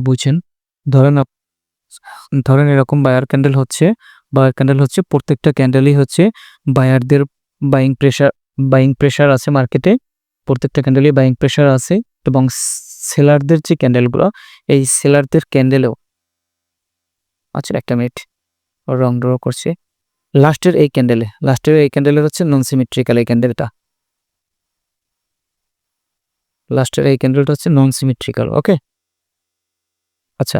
বুঝছেন? ধরেন এরকম বায়ার ক্যান্ডেল হচ্ছে প্রত্যেকটা ক্যান্ডেলই হচ্ছে বায়ারদের বাইং প্রেশার আছে মার্কেটে, প্রত্যেকটা ক্যান্ডেলই বাইং প্রেশার আছে। এবং সেলারদের যে ক্যান্ডেলগুলো, এই সেলারদের ক্যান্ডেলেও, আচ্ছা একটা মিনিট, রং ড্র করছি। লাস্টের এই ক্যান্ডেলের হচ্ছে নন সিমেট্রিক্যাল, এই ক্যান্ডেলটা হচ্ছে নন সিমেট্রিক্যাল। ওকে, আচ্ছা,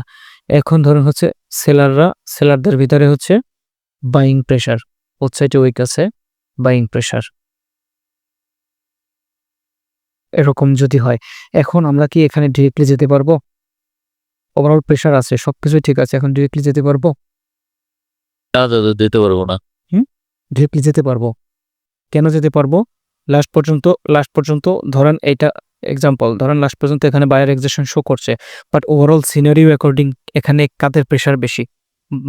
এখন ধরুন হচ্ছে সেলারদের ভিতরে হচ্ছে বাইং প্রেশার, বোথ সাইডে উইক আছে, বাইং প্রেশার এরকম যদি হয়, এখন আমরা কি এখানে ডিরেক্টলি যেতে পারবো? ওভারঅল প্রেশার আছে, সবকিছুই ঠিক আছে, এখন ডিরেক্টলি যেতে পারবো? না দাদা, দিতে পারবো না। ডিরেক্টলি যেতে পারবো। কেন যেতে পারবো? লাস্ট পর্যন্ত ধরেন এইটা এক্সাম্পল, ধরেন লাস্ট পর্যন্ত এখানে বায়ার এক্সেশন শো করছে, বাট ওভারঅল সিনারিও অ্যাকর্ডিং এখানে কাদের প্রেশার বেশি?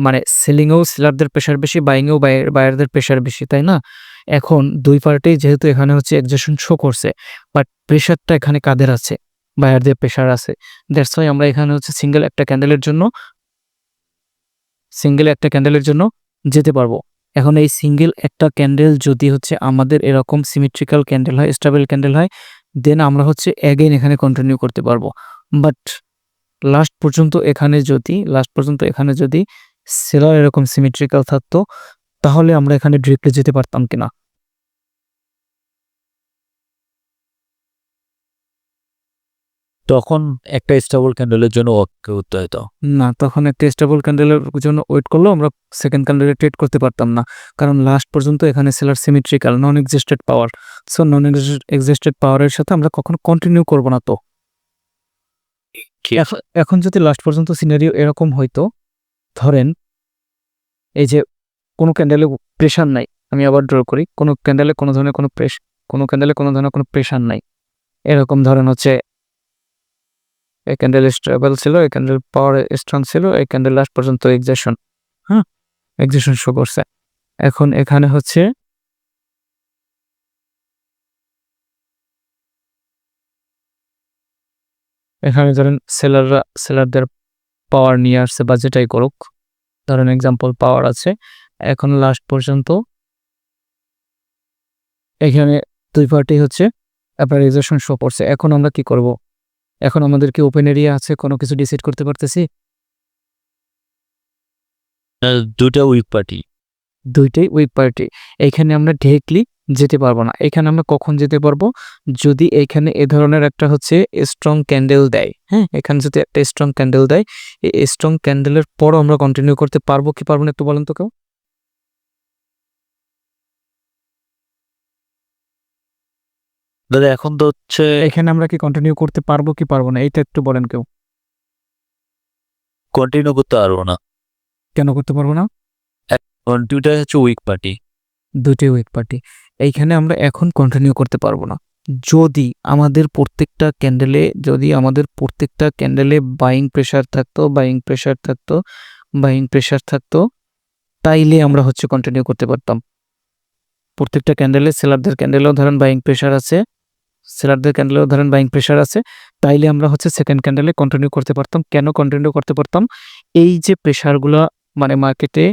মানে সেলিংয়েও সেলারদের প্রেশার বেশি, বাইংয়েও বায়ারদের প্রেশার বেশি, তাই না? এখন দুই পার্টেই যেহেতু এখানে হচ্ছে এক্সেশন শো করছে, বাট প্রেশারটা এখানে কাদের আছে? বায়ারদের প্রেশার আছে। দ্যাটস ওয়াই আমরা এখানে হচ্ছে সিঙ্গেল একটা ক্যান্ডেলের জন্য যেতে পারবো। এখন এই সিঙ্গেল একটা ক্যান্ডেল যদি হচ্ছে আমাদের এরকম সিমেট্রিক্যাল ক্যান্ডেল হয়, স্টেবল ক্যান্ডেল হয়, দেন আমরা হচ্ছে অ্যাগেইন এখানে কন্টিনিউ করতে পারবো। বাট লাস্ট পর্যন্ত এখানে যদি সেলার এরকম সিমেট্রিক্যাল থাকতো, তাহলে আমরা এখানে ডিরেক্টলি যেতে পারতাম কিনা? তখন একটা স্টেবল ক্যান্ডেলের জন্য ওকে করতে হতো। না, তখন একটা স্টেবল ক্যান্ডেলের জন্য ওয়েট করলেও আমরা সেকেন্ড ক্যান্ডেলে ট্রেড করতে পারতাম না, কারণ লাস্ট পর্যন্ত এখানে সেলার সিমেট্রিক্যাল, নন এক্সিস্টেড পাওয়ার। সো নন এক্সিস্টেড পাওয়ারের সাথে আমরা কখনো কন্টিনিউ করব না। তো এখন যদি লাস্ট পর্যন্ত সিনারিও এরকম হইতো, ধরেন এই যে কোনো ক্যান্ডেলে প্রেশার নাই, আমি আবার ড্র করি, কোনো ক্যান্ডেলে কোনো ধরনের কোনো প্রেশার নাই, এরকম ধরেন হচ্ছে এই ক্যান্ডেল স্টেবল ছিল, এই ক্যান্ডেল পাওয়ার স্ট্রং ছিল, এই ক্যান্ডেল লাস্ট পর্যন্ত এক্সেশন, এক্সেশন শো করছে। এখন এখানে হচ্ছে এখানে ধরেন সেলারদের পাওয়ার নিয়ে আসছে বা যেটাই করুক, ধরেন এক্সাম্পল পাওয়ার আছে, এখন লাস্ট পর্যন্ত এখানে দুই পার্টি হচ্ছে আপনার এক্সেশন শো করছে। এখন আমরা কি করব? এখন আমাদের কি ওপেন এরিয়া আছে, কোনো কিছু ডিসাইড করতে পারতেছি? দুটা উইক পার্টি, দুইটাই উইক পার্টি। এইখানে আমরা ডিরেক্টলি যেতে পারবো না। এখানে আমরা কখন যেতে পারবো? যদি এইখানে এ ধরনের একটা হচ্ছে স্ট্রং ক্যান্ডেল দেয়, এখানে যদি একটা স্ট্রং ক্যান্ডেল দেয়, এই স্ট্রং ক্যান্ডেলের পরও আমরা কন্টিনিউ করতে পারবো কি পারবো না একটু বলেন তো কেউ। দাদা এখন তো হচ্ছে এখানে আমরা কি কন্টিনিউ করতে পারবো কি পারবো না, এইটা একটু বলেন কেউ। কন্টিনিউ করতে পারবো না, কেন করতে পারবো না? কারণ দুইটাই হচ্ছে উইক পার্টি। দুইটাই উইক পার্টি। এইখানে আমরা এখন কন্টিনিউ করতে পারবো না। যদি আমাদের প্রত্যেকটা ক্যান্ডেলে বাইং প্রেশার থাকতো, তাইলে আমরা হচ্ছে কন্টিনিউ করতে পারতাম। প্রত্যেকটা ক্যান্ডেলে সেলারদের ক্যান্ডেলেও ধরেন বাইং প্রেশার আছে, তাইলে আমরা হচ্ছে সেকেন্ড ক্যান্ডেলে কন্টিনিউ করতে পারতাম। কেন কন্টিনিউ করতে পারতাম? এই যে প্রেশারগুলো মানে মার্কেটে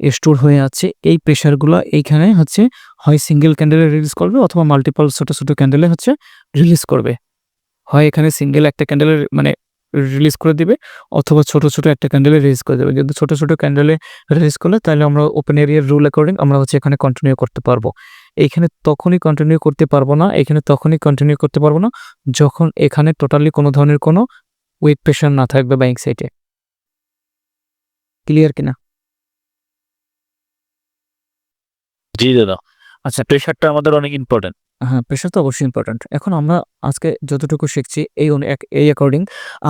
স্টোর হয়ে আছে, এই প্রেশারগুলো এইখানে হচ্ছে হয় সিঙ্গেল ক্যান্ডেলে রিলিজ করবে অথবা মাল্টিপল ছোট ছোট ক্যান্ডেলে হচ্ছে রিলিজ করবে। হয় এখানে সিঙ্গেল একটা ক্যান্ডেলে মানে রিলিজ করে দিবে অথবা ছোট ছোট একটা ক্যান্ডেলে রিলিজ করে দেবে। কিন্তু ছোট ছোট ক্যান্ডেলে রিলিজ করলে তাহলে আমরা ওপেন এরিয়ার রুল অ্যাকর্ডিং আমরা হচ্ছে এখানে কন্টিনিউ করতে পারবো। এইখানে তখনই কন্টিনিউ করতে পারবো না যখন এখানে টোটালি কোনো ধরনের কোনো উইক প্রেশার না থাকবে বাইং সাইডে। ক্লিয়ার কিনা? জি দাদা, আচ্ছা, প্রেশারটা আমাদের অনেক ইম্পর্টেন্ট। হ্যাঁ, প্রেশার তো অবশ্যই ইম্পর্ট্যান্ট। এখন আমরা আজকে যতটুকু শিখছি এই অ্যাকর্ডিং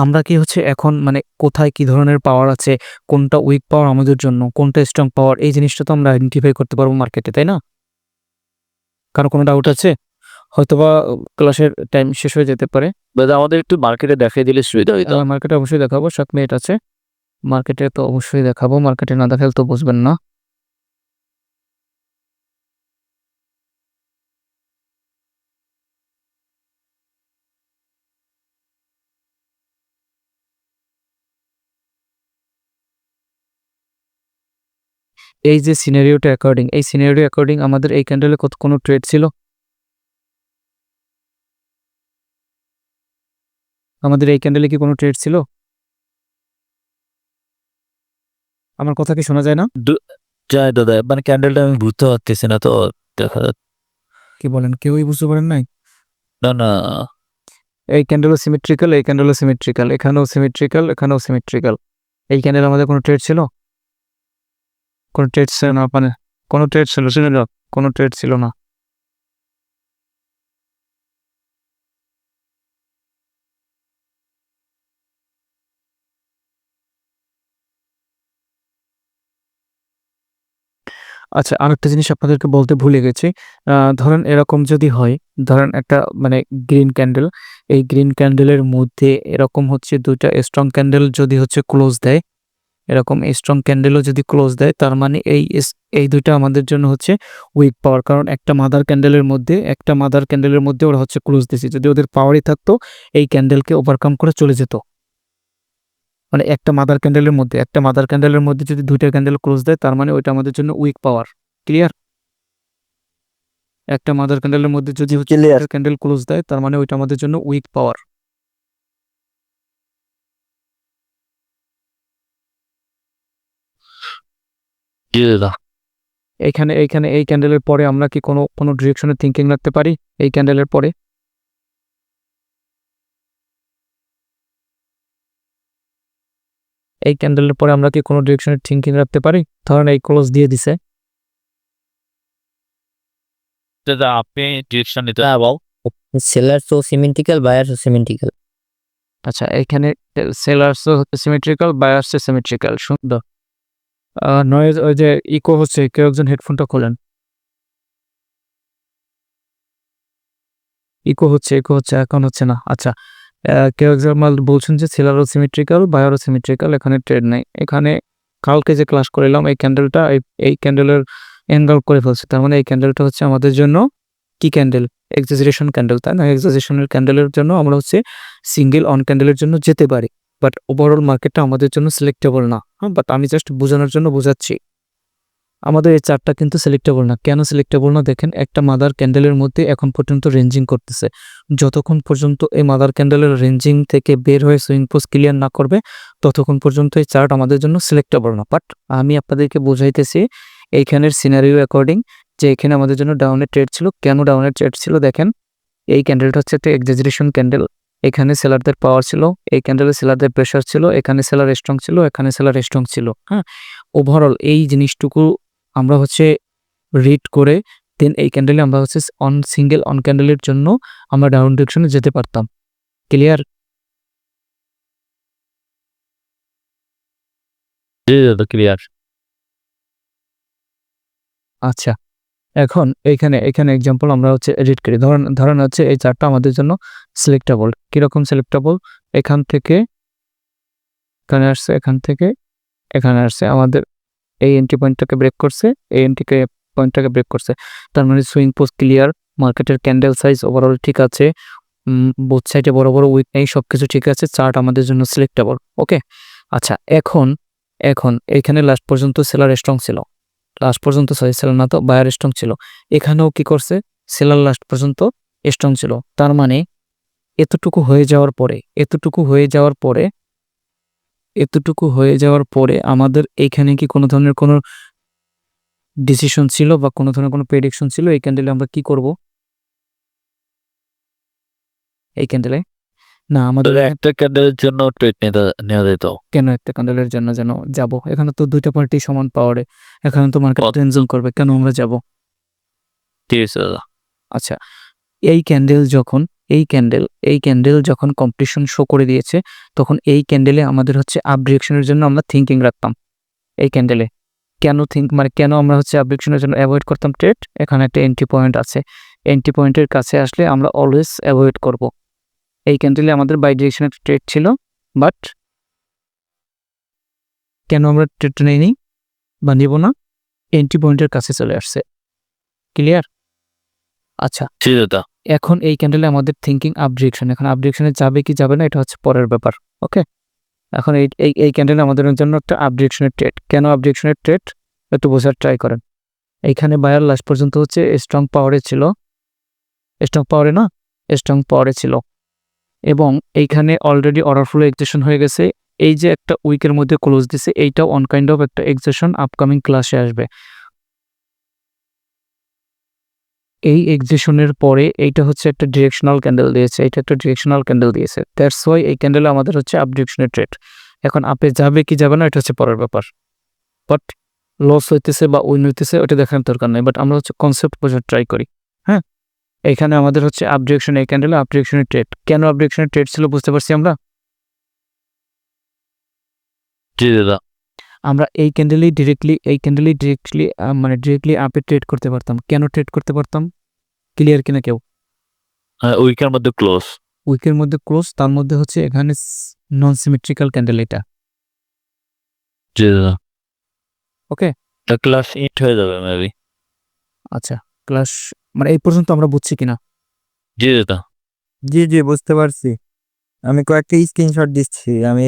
আমরা কি হচ্ছে এখন মানে কোথায় কি ধরনের পাওয়ার আছে, কোনটা উইক পাওয়ার আমাদের জন্য, কোনটা স্ট্রং পাওয়ার, এই জিনিসটা তো আমরা আইডেন্টিফাই করতে পারবো মার্কেটে, তাই না? কারো কোনো ডাউট আছে? হয়তোবা ক্লাসের টাইম শেষ হয়ে যেতে পারে। দাদা আমাদের একটু মার্কেটে দেখিয়ে দিলে সুবিধা হইতো। মার্কেটে অবশ্যই দেখাবো, 7 মিনিট আছে। মার্কেটে তো অবশ্যই দেখাবো, মার্কেটে না দেখালে তো বুঝবেন না। এই যে সিনারিওটা অ্যাকর্ডিং আমাদের এই ক্যান্ডেলে কোনো ট্রেড ছিল? আমাদের এই ক্যান্ডেলে কি কোনো ট্রেড ছিল? আমার কথা কি শোনা যায় না? যাই দাদা, মানে ক্যান্ডেলটা আমি বুঝতে পারতেছি না তো, দেখা যাচ্ছে। কি বলেন, কেউই বুঝতে পারেন নাই? না না, এই ক্যান্ডেলও সিমেট্রিক্যাল, এখানেও সিমেট্রিক্যাল। এই ক্যান্ডেল আমাদের কোনো ট্রেড ছিল? কোনো ট্রেড ছিল না, মানে কোনো ট্রেড ছিল না, কোনো ট্রেড ছিল না। আচ্ছা, আরেকটা জিনিস আপনাদেরকে বলতে ভুলে গেছি। ধরেন এরকম যদি হয়, ধরেন একটা মানে গ্রিন ক্যান্ডেল, এই গ্রিন ক্যান্ডেলের মধ্যে এরকম হচ্ছে দুইটা স্ট্রং ক্যান্ডেল যদি হচ্ছে ক্লোজ দেয়, এরকম স্ট্রং ক্যান্ডেলও যদি ক্লোজ দেয়, তার মানে এই দুইটা আমাদের জন্য হচ্ছে উইক পাওয়ার। কারণ একটা মাদার ক্যান্ডেলের মধ্যে ওরা হচ্ছে ক্লোজ দিয়েছে। যদি ওদের পাওয়ারই থাকতো, এই ক্যান্ডেলকে ওভারকাম করে চলে যেত। মানে একটা মাদার ক্যান্ডেলের মধ্যে যদি দুইটা ক্যান্ডেল ক্লোজ দেয়, তার মানে ওইটা আমাদের জন্য উইক পাওয়ার। ক্লিয়ার? একটা মাদার ক্যান্ডেলের মধ্যে যদি হচ্ছে ক্যান্ডেল ক্লোজ দেয়, তার মানে ওইটা আমাদের জন্য উইক পাওয়ার। জি দাদা। এইখানে এই ক্যান্ডেলের পরে আমরা কি কোনো ডিরেকশনে থিঙ্কিং রাখতে পারি? এই ক্যান্ডেলের পরে এই ক্যান্ডেলের পরে আমরা কি কোনো ডিরেকশনের থিঙ্কিং রাখতে পারি? ধরেন এই ক্লোজ দিয়ে দিছে, দাদা আপনি ডিরেকশন নিতে পারবো। সেলার তো সিমেন্টিক্যাল, বায়ার সিমেন্টিক্যাল। আচ্ছা এখানে সেলার্সও হচ্ছে সিমেট্রিক্যাল, বায়ার্সও সিমেট্রিক্যাল। সুন্দর। নয়েজ ওই যে ইকো হচ্ছে, কেউ একজন হেডফোনটা খোলেন। ইকো হচ্ছে এখন হচ্ছে না। আচ্ছা কেউ একজন বলছেন যে সেলারও সিমেট্রিক্যাল, বায়ারও সিমেট্রিক্যাল, এখানে ট্রেড নাই। এখানে কালকে যে ক্লাস করিলাম এই ক্যান্ডেলটা এই ক্যান্ডেলের এনরোল করে ফেলছে, তার মানে এই ক্যান্ডেলটা হচ্ছে আমাদের জন্য কি ক্যান্ডেল? এক্সাজারেশন ক্যান্ডেল, তাই না? এক্সাজারেশনের ক্যান্ডেলের জন্য আমরা হচ্ছে সিঙ্গেল অন ক্যান্ডেলের জন্য যেতে পারি, বাট ওভারঅল মার্কেটটা আমাদের জন্য সিলেক্টেবল না। হ্যাঁ, বাট আমি জাস্ট বোঝানোর জন্য বোঝাচ্ছি আমাদের এই চার্টটা কিন্তু সিলেক্টেবল না। কেন সিলেক্টেবল না? দেখেন একটা মাদার ক্যান্ডেলের মধ্যে এখন পর্যন্ত রেঞ্জিং করতেছে। যতক্ষণ পর্যন্ত এই মাদার ক্যান্ডেলের রেঞ্জিং থেকে বের হয়ে সুইং পোস্ট ক্লিয়ার না করবে ততক্ষণ পর্যন্ত এই চার্ট আমাদের জন্য সিলেক্টেবল না। বাট আমি আপনাদেরকে বোঝাইতেছি এইখানের সিনারিও অ্যাকর্ডিং যে এখানে আমাদের জন্য ডাউনের ট্রেড ছিল। কেন ডাউনের ট্রেড ছিল? দেখেন এই ক্যান্ডেলটা হচ্ছে একটা এক্সাজারেশন ক্যান্ডেল। এখানে সেলারদের পাওয়ার ছিল, এই ক্যান্ডেলে সেলারদের প্রেশার ছিল, এখানে সেলার স্ট্রং ছিল, এখানে সেলার স্ট্রং ছিল। হ্যাঁ, ওভারঅল এই জিনিসটুকু আমরা হচ্ছে রিড করে দেন এই ক্যান্ডেলে আমরা হচ্ছে সিঙ্গেল অন ক্যান্ডেলের জন্য আমরা ডাউন ডিরেকশনে যেতে পারতাম। ক্লিয়ার? জি দাদা ক্লিয়ার। আচ্ছা এখন এখানে এক্সাম্পল আমরা হচ্ছে রিড করি। ধরেন হচ্ছে এই চার্টটা আমাদের জন্য সিলেক্টেবল। কিরকম সিলেক্টেবল? এখান থেকে এখানে আসছে, এখান থেকে এখানে আসছে, আমাদের এই এন্ট্রি পয়েন্টটাকে ব্রেক করছে, এই এন্ট্রি পয়েন্টটাকে ব্রেক করছে। তার মানে সুইং পোস্ট ক্লিয়ার, মার্কেটের ক্যান্ডেল সাইজ ওভারঅল ঠিক আছে, বোথ সাইডে বড় বড় উইক নেই, সব কিছু ঠিক আছে, চার্ট আমাদের জন্য সিলেক্টেবল। ওকে, আচ্ছা এখন এখানে লাস্ট পর্যন্ত সেলার স্ট্রং ছিল, লাস্ট পর্যন্ত সরি সেলার না তো বায়ার স্ট্রং ছিল। এখানেও কি করছে? সেলার লাস্ট পর্যন্ত স্ট্রং ছিল। তার মানে এতটুকু হয়ে যাওয়ার পরে আমাদের এইখানে কি কোনো ধরনের কোনো ডিসিশন ছিল বা কোনো ধরনের কোনো প্রেডিকশন ছিল? এই ক্যান্ডেলে আমরা কি করব? এই ক্যান্ডেলে না আমাদের একটা ক্যান্ডেলের জন্য ট্রেড নেওয়া যেত। কেন একটা ক্যান্ডেলের জন্য যেন যাব? এখানে তো দুইটা পার্টি সমান পাওয়ারে, এখানে তো মার্কেট টেনশন করবে, কেন আমরা যাব? ঠিক আছে দাদা। আচ্ছা এই ক্যান্ডেল যখন কম্পিটিশন শো করে দিয়েছে তখন এই ক্যান্ডেলে আমাদের হচ্ছে আপ ডিরেকশনের জন্য আমরা থিঙ্কিং রাখতাম। এই ক্যান্ডেলে কেন আমরা হচ্ছে আপ ডিরেকশনের জন্য অ্যাভয়েড করতাম ট্রেড? এখানে একটা এন্ট্রি পয়েন্ট আছে, এন্ট্রি পয়েন্টের কাছে আসলে আমরা অলওয়েজ অ্যাভয়েড করব। এই ক্যান্ডেলে আমাদের বাই ডিরেকশনের ট্রেড ছিল, বাট কেন আমরা ট্রেডটা নেইনি বা নিব না? এন্ট্রি পয়েন্টের কাছে চলে আসছে। ক্লিয়ার? আচ্ছা জি দাদা। এখন এই ক্যান্ডেলে আমাদের থিঙ্কিং আপ ডিরেকশন, এখন আপ ডিরেকশনে যাবে কি যাবে না এটা হচ্ছে পরের ব্যাপার। ওকে, এখন এই ক্যান্ডেলে আমাদের জন্য একটা আপ ডিরেকশনের ট্রেড। কেন আপ ডিরেকশনের ট্রেড একটু বোঝার ট্রাই করেন। এইখানে বায়ার লাস্ট পর্যন্ত হচ্ছে স্ট্রং পাওয়ারে ছিল এবং এইখানে অলরেডি অর্ডার ফ্লো এক্সেশন হয়ে গেছে। এই যে একটা উইকের মধ্যে ক্লোজ দিছে, এইটাও অন কাইন্ড অফ একটা এক্সেশন আপকামিং ক্লাসে আসবে। এই এক্সেশনের পরে এইটা হচ্ছে একটা ডিরেকশনাল ক্যান্ডেল দিয়েছে, দ্যাটস ওয়াই এই ক্যান্ডেলে আমাদের হচ্ছে আপ ডিরেকশনের ট্রেড। এখন আপে যাবে কি যাবে না এটা হচ্ছে পরের ব্যাপার, বাট লস হইতেছে বা উইন হইতেছে ওটা দেখার দরকার নেই, বাট আমরা হচ্ছে কনসেপ্ট বোঝার ট্রাই করি। হ্যাঁ, এখানে আমাদের হচ্ছে আপ ডিরেকশন, এই ক্যান্ডেলে আপ ডিরেকশনের ট্রেড। কেন আপ ডিরেকশনের ট্রেড ছিল বুঝতে পারছি আমরা? জি দাদা। আমরা এই ক্যান্ডেলেই ডিরেক্টলি মানে ডিরেক্টলি আপে ট্রেড করতে পারতাম। কেন ট্রেড করতে পারতাম? ক্লিয়ার কিনা কেউ? উইকের মধ্যে ক্লোজ। উইকের মধ্যে ক্লোজ, তার মধ্যে হচ্ছে এখানে নন সিমেট্রিক্যাল ক্যান্ডেল এটা। জি দাদা। ওকে, ক্লাস ইট হয়ে যাবে মেবি। আচ্ছা ক্লাস মানে এই পর্যন্ত আমরা বুঝছি কিনা? জি দাদা। জি জি বুঝতে পারছি, আমি কয়েকটা স্ক্রিনশট দিচ্ছি। আমি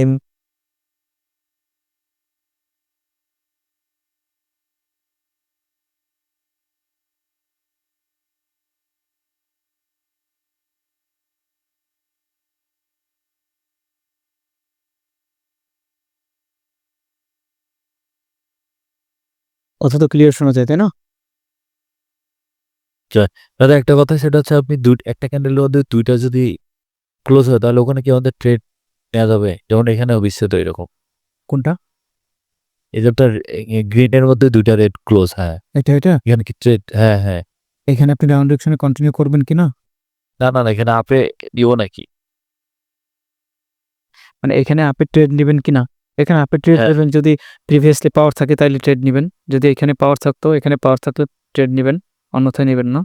অথচ ক্লিয়ার শোনা যায়, তাই না? দাদা একটা কথা, সেটা হচ্ছে আপনি একটা ক্যান্ডেলের মধ্যে দুইটা যদি ক্লোজ হয় তাহলে ওখানে কি আমাদের ট্রেড নেওয়া যাবে? যেমন এখানেও বিস্তৃত এরকম। কোনটা? এই যে আপনার গ্রিনের মধ্যে 2টা রেড ক্লোজ। হ্যাঁ, এটা এখানে কি ট্রেড? হ্যাঁ, হ্যাঁ। এখানে আপনি ডাউন ডিরেকশনে কন্টিনিউ করবেন কিনা? না, না, না, এখানে আপে দিব নাকি? মানে এখানে আপে ট্রেড নেবেন কিনা? এখানে আপে ট্রেড হ্যাঁ। নেবেন যদি প্রিভিয়াসলি পাওয়ার থাকে তাইলে ট্রেড নিবেন। যদি এখানে পাওয়ার থাকতো, এখানে পাওয়ার থাকলে ট্রেড নিবেন, অন্যথায় নিবেন না।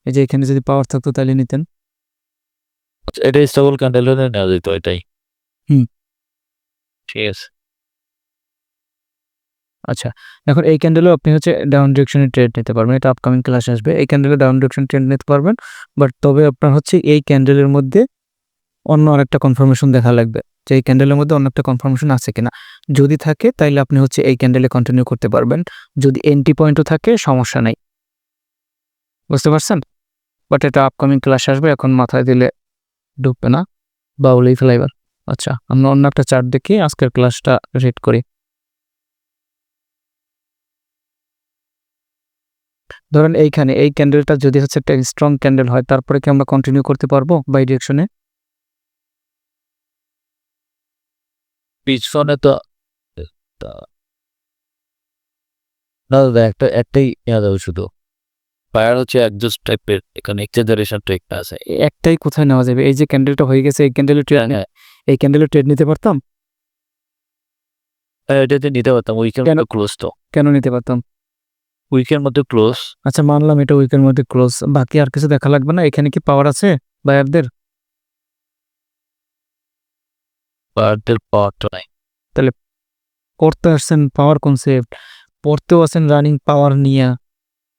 এই যে এখানে যদি পাওয়ার থাকতো তাইলে নিতেন। আচ্ছা, এটা স্টেবল ক্যান্ডেল হলে নেওয়া যেত এটাই। হুম। ঠিক আছে। আচ্ছা, এখন এই ক্যান্ডেলেও আপনি হচ্ছে ডাউন ডিরেকশনে ট্রেড নিতে পারবেন। এটা আপকামিং ক্লাসে আসবে। এই ক্যান্ডেলে ডাউন ডিরেকশন ট্রেড নিতে পারবেন। বাট তবে আপনার হচ্ছে এই ক্যান্ডেলের মধ্যে অন্য আরেকটা কনফার্মেশন দেখা লাগবে যে এই ক্যান্ডেলের মধ্যে অন্য একটা কনফার্মেশন আছে কিনা। যদি থাকে তাইলে আপনি হচ্ছে এই ক্যান্ডেলে কন্টিনিউ করতে পারবেন। যদি এন্ট্রি পয়েন্টও থাকে সমস্যা নাই। বুঝতে পারছেন? বাট এটা আপকামিং ক্লাসে আসবে, এখন মাথায় দিলে ঢুকবে না বা বলেই ফেলাইবার। আচ্ছা, আমরা অন্য একটা চার্ট দেখি আজকের ক্লাসটা রেড করি। ধরেন এইখানে এই ক্যান্ডেলটা যদি হচ্ছে একটা স্ট্রং ক্যান্ডেল হয়, তারপরে কি আমরা কন্টিনিউ করতে পারবো বাই ডিরেকশনে? পিছনে তো না দাদা, একটাই নেওয়া যাবে শুধু। ফায়ার হচ্ছে অ্যাডজাস্ট টাইপের, এখানে এক্সেজারেশন টাইপটা আছে। একটাই কোথায় নেওয়া যাবে? এই যে ক্যান্ডেলটা হয়ে গেছে, এই ক্যান্ডেলে ট্রেড, হ্যাঁ, এই ক্যান্ডেলে ট্রেড নিতে পারতাম। এটাতে নিতে পারতাম। উইকের কেন? মধ্যে ক্লোজ তো। কেন নিতে পারতাম? উইকের মধ্যে ক্লোজ। আচ্ছা, মানলাম এটা উইকের মধ্যে ক্লোজ, বাকি আর কিছু দেখা লাগবে না। এখানে কি পাওয়ার আছে বায়ারদের? বায়ারদের পাওয়ারটা নাই। পড়তে আসছেন পাওয়ার কনসেপ্ট, পড়তেও আছেন রানিং পাওয়ার নিয়ে।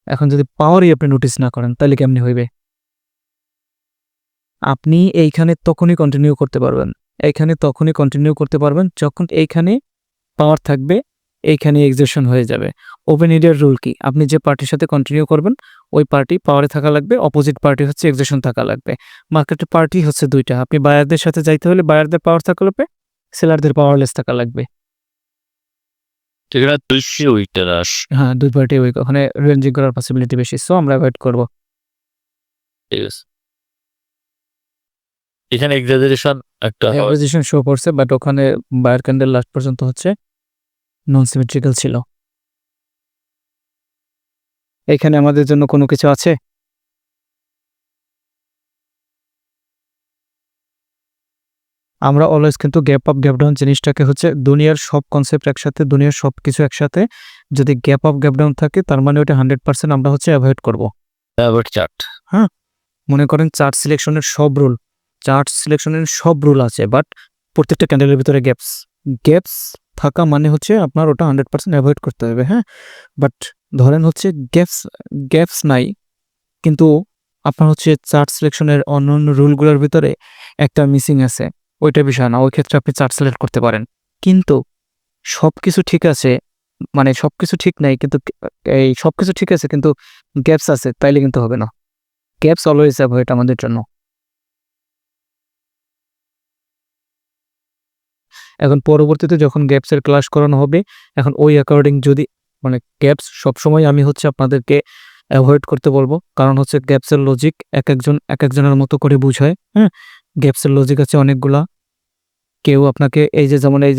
এখন যদি পাওয়ারই আপনি নোটিস না করেন তাহলে কেমনি হইবে? আপনি এইখানে তখনই কন্টিনিউ করতে পারবেন, এইখানে তখনই কন্টিনিউ করতে পারবেন যখন এইখানে পাওয়ার থাকবে, এইখানে এক্সেশন হয়ে যাবে। ওপেন এরিয়ার রুল কি? আপনি যে পার্টির সাথে কন্টিনিউ করবেন ওই পার্টি পাওয়ারে থাকা লাগবে, অপোজিট পার্টি হচ্ছে এক্সেশন থাকা লাগবে। মার্কেটের পার্টি হচ্ছে দুইটা। আপনি বায়ারদের সাথে যাইতে হলে বায়ারদের পাওয়ার থাকা লাগবে, সেলারদের পাওয়ারলেস থাকা লাগবে। এখানে 200 উইকটার আস। হ্যাঁ, দুই পার্টি ওখানে রেঞ্জিং করার পসিবিলিটি বেশি, সো আমরা অ্যাভয়েড করব। ঠিক আছে। এখানে এক্সাজারেশন একটা হয়। পজিশন শো করছে, বাট ওখানে বায়ার ক্যান্ডেল লাস্ট পর্যন্ত হচ্ছে নন সিমেট্রিক্যাল ছিল। এখানে আমাদের জন্য কোনো কিছু আছে? আমরা অলওয়েজ কিন্তু গ্যাপ আপ গ্যাপ ডাউন জিনিসটাকে হচ্ছে দুনিয়ার সব কনসেপ্ট একসাথে, দুনিয়ার সব কিছু একসাথে যদি গ্যাপ আপ গ্যাপ ডাউন থাকে তার মানে ওটা 100% আমরা হচ্ছে অ্যাভয়েড করব। অ্যাভার্ট চার্ট। মনে করেন চার্ট সিলেকশনের সব রুল আছে, বাট প্রত্যেকটা ক্যান্ডেলের ভিতরে গ্যাপস থাকা মানে হচ্ছে আপনার ওটা 100% অ্যাভয়েড করতে হবে। হ্যাঁ, বাট ধরেন হচ্ছে গ্যাপস নাই, কিন্তু আপনার হচ্ছে চার্ট সিলেকশনের অন্যান্য রুলগুলোর ভিতরে একটা মিসিং আছে, ওইটা বিষয় না। ওই ক্ষেত্রে আপনি চার্ট সিলেক্ট করতে পারেন। কিন্তু সবকিছু ঠিক আছে, মানে সবকিছু ঠিক নাই কিন্তু এই সবকিছু ঠিক আছে কিন্তু গ্যাপস আছে, তাইলে কিন্তু হবে না। গ্যাপস অলওয়েজ অ্যাভয়েড আমাদের জন্য। এখন পরবর্তীতে যখন গ্যাপসের ক্লাস করানো হবে, এখন ওই অ্যাকর্ডিং যদি মানে গ্যাপস সবসময় আমি হচ্ছে আপনাদেরকে অ্যাভয়েড করতে বলবো, কারণ হচ্ছে গ্যাপসের লজিক এক একজনের মতো করে বুঝায়। হ্যাঁ, গ্যাপসের লজিক আছে অনেকগুলা। কেউ আপনাকে যেমন এই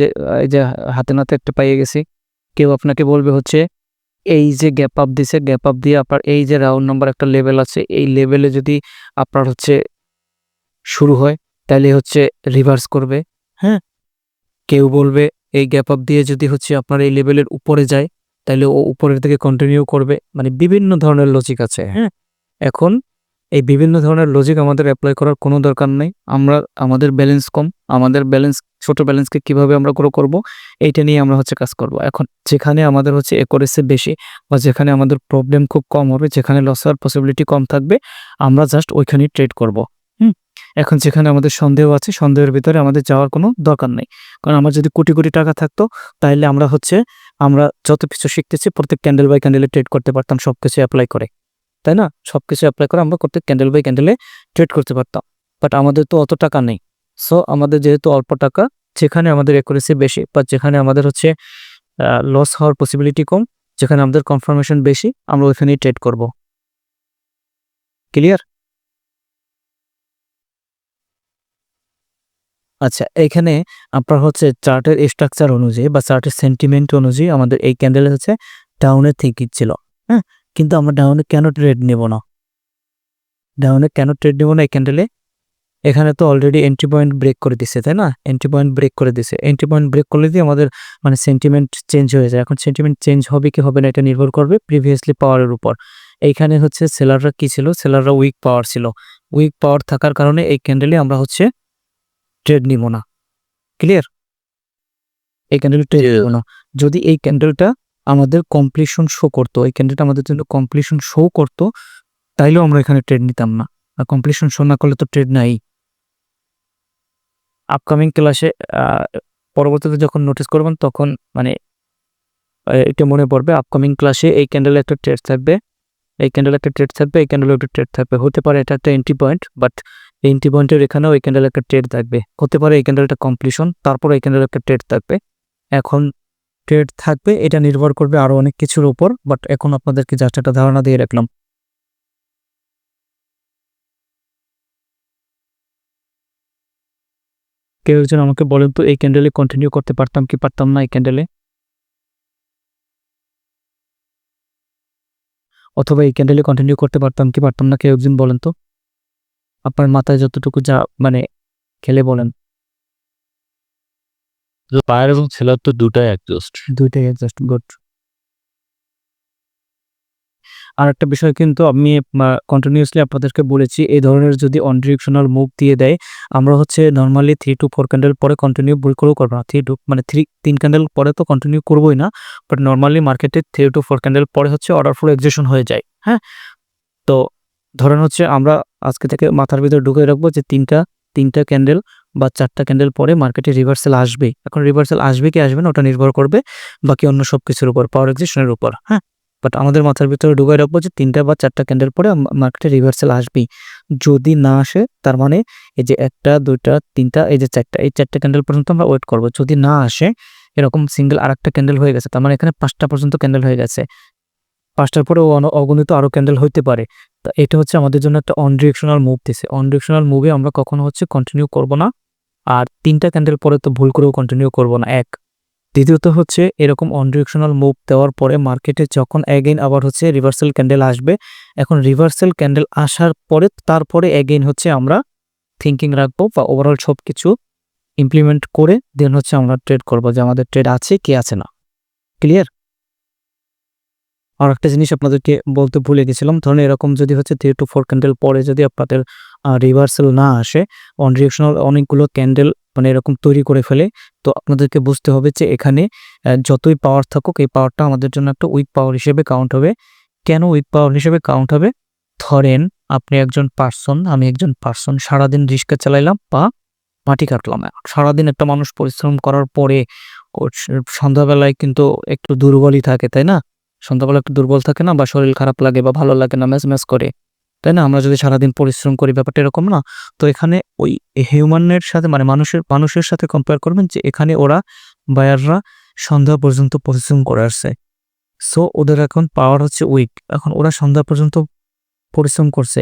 যে হাতে নাতে একটা পাইয়ে গেছি, কেউ আপনাকে বলবে হচ্ছে এই যে গ্যাপ আপ দিছে, গ্যাপ আপ দিয়ে আপনার এই যে রাউন্ড নাম্বার একটা লেভেল আছে, এই লেভেলে যদি আপনার হচ্ছে শুরু হয় তাহলে হচ্ছে রিভার্স করবে। হ্যাঁ, কেউ বলবে এই গ্যাপ আপ দিয়ে যদি হচ্ছে আপনার এই লেভেলের উপরে যায় তাহলে ও উপরের দিকে কন্টিনিউ করবে। মানে বিভিন্ন ধরনের লজিক আছে। হ্যাঁ, এখন এই বিভিন্ন ধরনের লজিক আমাদের অ্যাপ্লাই করার কোনো দরকার নেই। আমাদের ব্যালেন্স কম, আমাদের ছোট ব্যালেন্সকে কিভাবে আমরা গ্রো করব এইটা নিয়ে আমরা হচ্ছে কাজ করব। এখন যেখানে আমাদের হচ্ছে অ্যাকুরেসি বেশি বা যেখানে আমাদের প্রবলেম খুব কম হবে, যেখানে লস হওয়ার পসিবিলিটি কম থাকবে, আমরা জাস্ট ওইখানেই ট্রেড করব। এখন যেখানে আমাদের সন্দেহ আছে, সন্দেহের ভিতরে আমাদের যাওয়ার কোনো দরকার নেই। কারণ আমার যদি কোটি কোটি টাকা থাকতো তাহলে আমরা যত কিছু শিখতেছি প্রত্যেক ক্যান্ডেল বাই ক্যান্ডেলে ট্রেড করতে পারতাম, সবকিছু অ্যাপ্লাই করে, তাই না? সবকিছু অ্যাপ্লাই করে আমরা প্রত্যেক ক্যান্ডেল বাই ক্যান্ডেলে ট্রেড করতে পারতাম। বাট আমাদের তো অত টাকা নেই। সো আমাদের যেহেতু অল্প টাকা, যেখানে আমাদের অ্যাকুরেসি বেশি বা যেখানে আমাদের হচ্ছে লস হওয়ার পসিবিলিটি কম, যেখানে আমাদের কনফার্মেশন বেশি, আমরা ওইখানেই ট্রেড করব। ক্লিয়ার? আচ্ছা, এখানে আপনার হচ্ছে চার্টের স্ট্রাকচার অনুযায়ী বা চার্টের সেন্টিমেন্ট অনুযায়ী আমাদের এই ক্যান্ডেল হচ্ছে ডাউনের থিঙ্কিং ছিল, হ্যাঁ? কিন্তু আমরা ডাউনে কেন ট্রেড নেব না? ডাউনে কেন ট্রেড নেব না এই ক্যান্ডেলে? এখানে তো অলরেডি এন্ট্রি পয়েন্ট ব্রেক করে দিছে, তাই না? এন্ট্রি পয়েন্ট ব্রেক করে দিছে। এন্ট্রি পয়েন্ট ব্রেক করলে দিয়ে আমাদের মানে সেন্টিমেন্ট চেঞ্জ হয়ে যায়। এখন সেন্টিমেন্ট চেঞ্জ হবে কি হবে না এটা নির্ভর করবে প্রিভিয়াসলি পাওয়ারের উপর। এইখানে হচ্ছে সেলাররা কি ছিল? সেলাররা উইক পাওয়ার ছিল। উইক পাওয়ার থাকার কারণে এই ক্যান্ডেলে আমরা হচ্ছে ট্রেড নিব না। ক্লিয়ার? এই ক্যান্ডেল ট্রেড নিব না। যদি এই ক্যান্ডেলটা আমাদের কমপ্লিশন শো করতো, এই ক্যান্ডেলটা আমাদের জন্য কমপ্লিশন শো করতো, তাইলেও আমরা এখানে ট্রেড নিতাম না। আর কমপ্লিশন শো না করলে তো ট্রেড নাই। আপকামিং ক্লাসে পরবর্তীতে যখন নোটিস করবেন তখন মানে এটা মনে পড়বে। আপকামিং ক্লাসে এই ক্যান্ডেলে একটা ট্রেড থাকবে, এই ক্যান্ডেলে একটা ট্রেড থাকবে, এই ক্যান্ডেলে একটা ট্রেড থাকবে। হতে পারে এটা একটা এন্ট্রি পয়েন্ট, বাট এই এন্ট্রি পয়েন্টের এখানেও এই ক্যান্ডেলে একটা ট্রেড থাকবে। হতে পারে এই ক্যান্ডেলটা কমপ্লিশন, তারপর এই ক্যান্ডেলে একটা ট্রেড থাকবে। এখন ট্রেড থাকবে এটা নির্ভর করবে আরো অনেক কিছুর উপর, বাট এখন আপনাদেরকে জাস্ট একটা ধারণা দিয়ে রাখলাম। কেউ একজন আমাকে বলেন তো এই ক্যান্ডেলে কন্টিনিউ করতে পারতাম কি পারতাম না এই ক্যান্ডেলে, অথবা এই ক্যান্ডেলে কন্টিনিউ করতে পারতাম কি পারতাম না, কেউ একজন বলেন তো আপনার মাথায় যতটুকু যা মানে খেলে বলেন। বায়ার এবং সেলার তো দুটাই অ্যাডজাস্ট। দুইটাই অ্যাডজাস্ট, গুড। আর একটা বিষয় কিন্তু আমি কন্টিনিউয়াসলি আপনাদেরকে বলেছি, এই ধরনের যদি অন ডিরেকশনাল মুভ দিয়ে দেয়, আমরা হচ্ছে নর্মালি 3 to 4 ক্যান্ডেল পরে কন্টিনিউ ভুল করেও করবো না। 3 ক্যান্ডেল পরে তো কন্টিনিউ করবোই না, বাট নর্মালি মার্কেটে 3 to 4 ক্যান্ডেল পরে হচ্ছে অর্ডার ফ্লো এক্সিকিউশন হয়ে যায়, হ্যাঁ? তো ধরেন হচ্ছে আমরা আজকে থেকে মাথার ভিতরে ঢুকে রাখবো যে তিনটা ক্যান্ডেল বা 4টা ক্যান্ডেল পরে মার্কেটে রিভার্সাল আসবে। এখন রিভার্সাল আসবে কি আসবে না ওটা নির্ভর করবে বাকি অন্য সব কিছুর উপর, পাওয়ার এক্সিকিউশনের উপর, হ্যাঁ? বাট আমাদের মাথার ভিতরে ঢুকে রাখবো যে 3টা বা 4টা ক্যান্ডেল পরে মার্কেটে রিভার্সাল আসবেই। যদি না আসে তার মানে এই যে 1টা 2টা 3টা এই যে 4টা, এই 4টা ক্যান্ডেল পর্যন্ত আমরা ওয়েট করবো। যদি না আসে এরকম সিঙ্গেল আরেকটা ক্যান্ডেল হয়ে গেছে, তার মানে এখানে 5টা পর্যন্ত ক্যান্ডেল হয়ে গেছে। 5টার পরে অগণিত আরো ক্যান্ডেল হইতে পারে। তো এটা হচ্ছে আমাদের জন্য একটা অন ডিরেকশনাল মুভ দিছে। অন ডিরেকশনাল মুভে আমরা কখনো হচ্ছে কন্টিনিউ করব না। আর 3টা ক্যান্ডেল পরে তো ভুল করেও কন্টিনিউ করব না, এক। দ্বিতীয়ত হচ্ছে এরকম অন ডিরেকশনাল মুভ দেওয়ার পরে মার্কেটে যখন অ্যাগেইন আবার হচ্ছে রিভার্সাল ক্যান্ডেল আসবে, এখন রিভার্সাল ক্যান্ডেল আসার পরে তারপরে অ্যাগেইন হচ্ছে আমরা থিঙ্কিং রাখবো বা ওভারঅল সব কিছু ইমপ্লিমেন্ট করে দেন হচ্ছে আমরা ট্রেড করবো যে আমাদের ট্রেড আছে কি আছে না। ক্লিয়ার? আর একটা জিনিস আপনাদেরকে বলতে ভুলে গেছিলাম, ধরুন এরকম যদি হচ্ছে 3 to 4 ক্যান্ডেল পরে যদি আপনাদের রিভার্সাল না আসে, অন ডিরেকশনাল অনেকগুলো ক্যান্ডেল মানে এরকম তৈরি করে ফেলে, তো আপনাদেরকে বুঝতে হবে যে এখানে যতই পাওয়ার থাকুক এই পাওয়ারটা আমাদের জন্য একটা উইক পাওয়ার হিসেবে কাউন্ট হবে। কেন উইক পাওয়ার হিসেবে কাউন্ট হবে? ধরেন আপনি একজন পার্সন, আমি একজন পার্সন, সারাদিন রিক্সা চালাইলাম বা মাটি কাটলাম। সারাদিন একটা মানুষ পরিশ্রম করার পরে সন্ধ্যাবেলায় কিন্তু একটু দুর্বলই থাকে, তাই না? সন্ধ্যাবেলা একটু দুর্বল থাকে না, বা শরীর খারাপ লাগে বা ভালো লাগে না, ম্যাজ করে, তাই না? আমরা যদি সারাদিন পরিশ্রম করি ব্যাপারটা এরকম না? তো এখানে ওই হিউম্যানের সাথে মানে মানুষের সাথে কম্পেয়ার করবেন যে এখানে ওরা বায়াররা সন্ধ্যা পর্যন্ত পরিশ্রম করে আসছে, সো ওদের এখন পাওয়ার হচ্ছে উইক। এখন ওরা সন্ধ্যা পর্যন্ত পরিশ্রম করছে।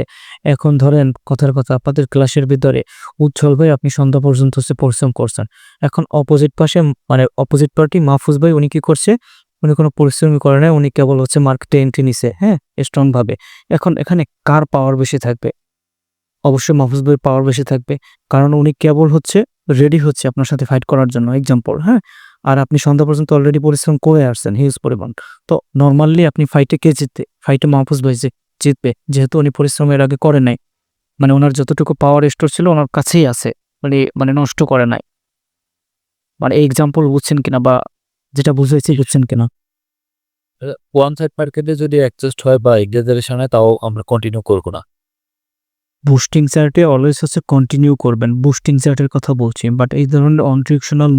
এখন ধরেন কথার কথা আপনাদের ক্লাসের ভিতরে উজ্জ্বল ভাই আপনি সন্ধ্যা পর্যন্ত হচ্ছে পরিশ্রম করছেন। এখন অপোজিট পাশে মানে অপোজিট পার্টি মাহফুজ ভাই উনি কি করছে? উনি কোনো পরিশ্রমই করে নাই, উনি কেবল হচ্ছে মার্কেটে এন্ট্রি নিছে, হ্যাঁ, স্ট্রং ভাবে। এখন এখানে কার পাওয়ার বেশি থাকবে? অবশ্যই মাহফুজ ভাইয়ের পাওয়ার বেশি থাকবে, কারণ উনি কেবল হচ্ছে রেডি হচ্ছে আপনার সাথে ফাইট করার জন্য, এক্সাম্পল, হ্যাঁ? আর আপনি সন্ধ্যা পর্যন্ত অলরেডি পরিশ্রম করে আসছেন হিউজ পরিমাণ। তো নর্মালি আপনি ফাইটে কে জিতবে? ফাইটে মাহফুজ ভাই জিতবে, যেহেতু উনি পরিশ্রম এর আগে করে নাই। মানে ওনার যতটুকু পাওয়ার স্টোর ছিল ওনার কাছেই আছে, মানে নষ্ট করে নাই। মানে এই এক্সাম্পল বুঝছেন কিনা বা যেটা বুঝাইছি বুঝছেন কিনা? ওয়ান সাইড মার্কেটে যদি অ্যাডজাস্ট হয় বা এক্সাজারেশন হয় তাও আমরা কন্টিনিউ করবো না। বুস্টিং চার্টে অলওয়েজ হচ্ছে কন্টিনিউ করবেন, বুস্টিং চার্টের কথা বলছি। বাট এই ধরনের অন ডিরেকশনাল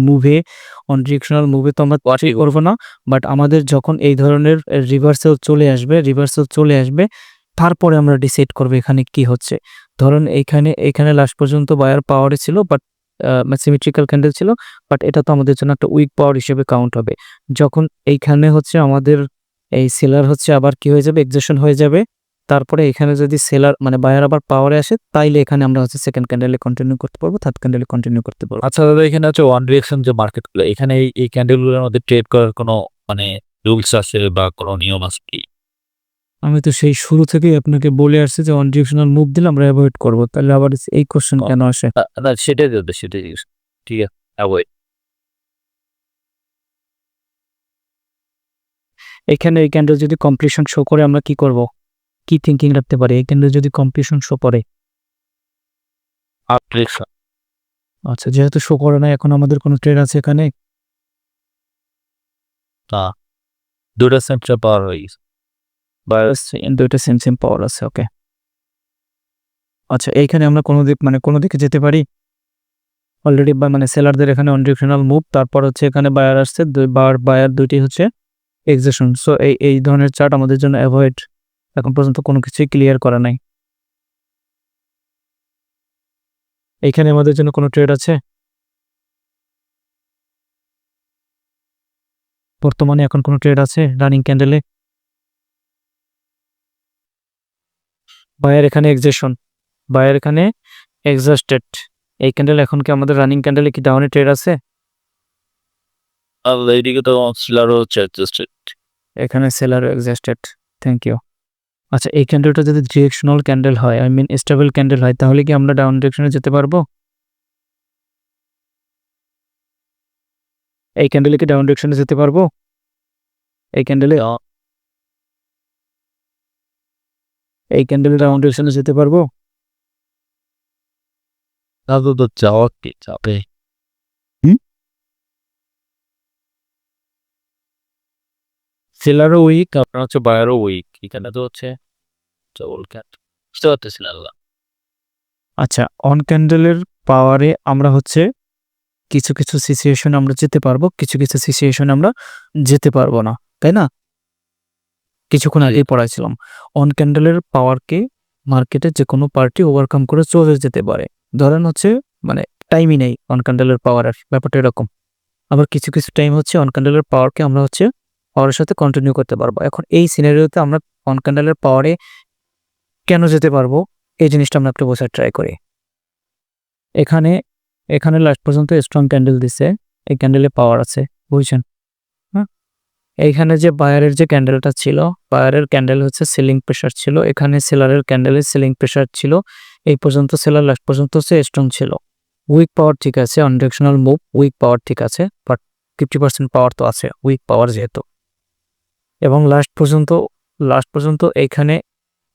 মুভে তো আমরা করবো না। বাট আমাদের যখন এই ধরনের রিভার্সাল চলে আসবে তারপরে আমরা ডিসাইড করবো এখানে কি হচ্ছে। ধরুন এইখানে লাস্ট পর্যন্ত বায়ার পাওয়ারে ছিল, বাট সিমেট্রিক্যাল ক্যান্ডেল ছিল, বাট এটা তো আমাদের জন্য একটা উইক পাওয়ার হিসেবে কাউন্ট হবে। যখন এইখানে হচ্ছে আমাদের এই সেলার হচ্ছে আবার কি হয়ে যাবে? এক্সিকিউশন হয়ে যাবে, তারপরে এখানে যদি সেলার মানে বায়ার আবার পাওয়ারে আসে তাইলে এখানে আমরা হচ্ছে সেকেন্ড ক্যান্ডেলে কন্টিনিউ করতে পারবো, থার্ড ক্যান্ডেলে কন্টিনিউ করতে পারবো। আচ্ছা দাদা, এখানে হচ্ছে ওয়ান ডিরেকশন যে মার্কেটগুলো, এখানে এই ক্যান্ডেলগুলোর মধ্যে ট্রেড করার কোনো মানে রুলস আছে বা কোনো নিয়ম আছে কি? আমি তো সেই শুরু থেকেই আপনাকে বলে আসছি যে অন ডিরেকশনাল মুভ দিলে আমরা অ্যাভয়েড করবো, তাহলে আবার এই কোশ্চেন কেন আসে? না সেটাই দাদা, সেটাই জিজ্ঞেস। ঠিক আছে, অ্যাভয়েড। এখানে এই ক্যান্ডেল যদি কমপ্লিশন শো করে আমরা কি করব, কি থিঙ্কিং রাখতে পারি? এই ক্যান্ডেল যদি কমপ্লিশন শো করে, আপ ডিরেকশন। আচ্ছা যেহেতু শো করে না, এখন আমাদের কোনো ট্রেড আছে এখানে? না, দুটো সেন্টার পাওয়ার হয়ে গেছে। দুইটা সেম সেম পাওয়ার আছে, ওকে। আচ্ছা এইখানে আমরা কোনো দিকে যেতে পারি? অলরেডি মানে সেলারদের এখানে অন ডিরেকশনাল মুভ, তারপর হচ্ছে এখানে বায়ার আসছে, বায়ার দুইটি হচ্ছে এক্সেশন। সো এই ধরনের চার্ট আমাদের জন্য অ্যাভয়েড, এখন পর্যন্ত কোনো কিছুই ক্লিয়ার করা নাই। এইখানে আমাদের জন্য কোনো ট্রেড আছে বর্তমানে? এখন কোনো ট্রেড আছে রানিং ক্যান্ডেলে? বায়ার এখানে এক্সেশন, বায়ার এখানে এক্সস্টেড। এই ক্যান্ডেল এখন কি আমাদের রানিং ক্যান্ডেলে কি ডাউনে ট্রেড আছে? আর এইদিকে তো সেলারও হচ্ছে অ্যাডজাস্টেড। এখানে সেলার এক্সস্টেড, থ্যাংক ইউ। আচ্ছা এই ক্যান্ডেলটা যদি ডিরেকশনাল ক্যান্ডেল হয়, আই মিন স্টেবল ক্যান্ডেল হয়, তাহলে কি আমরা ডাউন ডিরেকশনে যেতে পারবো? এই ক্যান্ডেলে কি ডাউন ডিরেকশনে যেতে পারবো? এই ক্যান্ডেলে ডাউন ডিরেকশনে যেতে পারবো? দাদা তো যাওয়া কি যাবে? সেলারও উইক, আপনার হচ্ছে বায়ারও উইক, এখানে তো হচ্ছে ডবল ক্যাট বুঝতে পারতেছিলেন না। আচ্ছা অন ক্যান্ডেলের পাওয়ারে আমরা হচ্ছে কিছু কিছু সিচুয়েশন আমরা যেতে পারবো, কিছু কিছু সিচুয়েশন আমরা যেতে পারবো না, তাই না? কিছুক্ষণ আগেই পড়াইছিলাম অন ক্যান্ডেলের পাওয়ারকে মার্কেটে যে কোনো পার্টি ওভারকাম করে চলে যেতে পারে। ধরেন হচ্ছে মানে টাইমই নেই অন ক্যান্ডেলের পাওয়ারের, ব্যাপারটা এরকম। আবার কিছু কিছু টাইম হচ্ছে অন ক্যান্ডেলের পাওয়ারকে আমরা হচ্ছে পাওয়ারের সাথে কন্টিনিউ করতে পারবো। এখন এই সিনারিওতে আমরা অন ক্যান্ডেলের পাওয়ারে কেন যেতে পারবো, এই জিনিসটা আমরা একটু বোঝার ট্রাই করি। এখানে এখানে লাস্ট পর্যন্ত স্ট্রং ক্যান্ডেল দিছে, এই ক্যান্ডেলে পাওয়ার আছে, বুঝছেন? হ্যাঁ, এইখানে যে বায়ারের যে ক্যান্ডেলটা ছিল, বায়ারের ক্যান্ডেল হচ্ছে সেলিং প্রেশার ছিল, এখানে সেলারের ক্যান্ডেলের সেলিং প্রেশার ছিল। এই পর্যন্ত সেলার, লাস্ট পর্যন্ত হচ্ছে স্ট্রং ছিল। উইক পাওয়ার ঠিক আছে, অন ডিরেকশনাল মুভ উইক পাওয়ার ঠিক আছে, বাট 50% পাওয়ার তো আছে উইক পাওয়ার যেহেতু। এবং লাস্ট পর্যন্ত এইখানে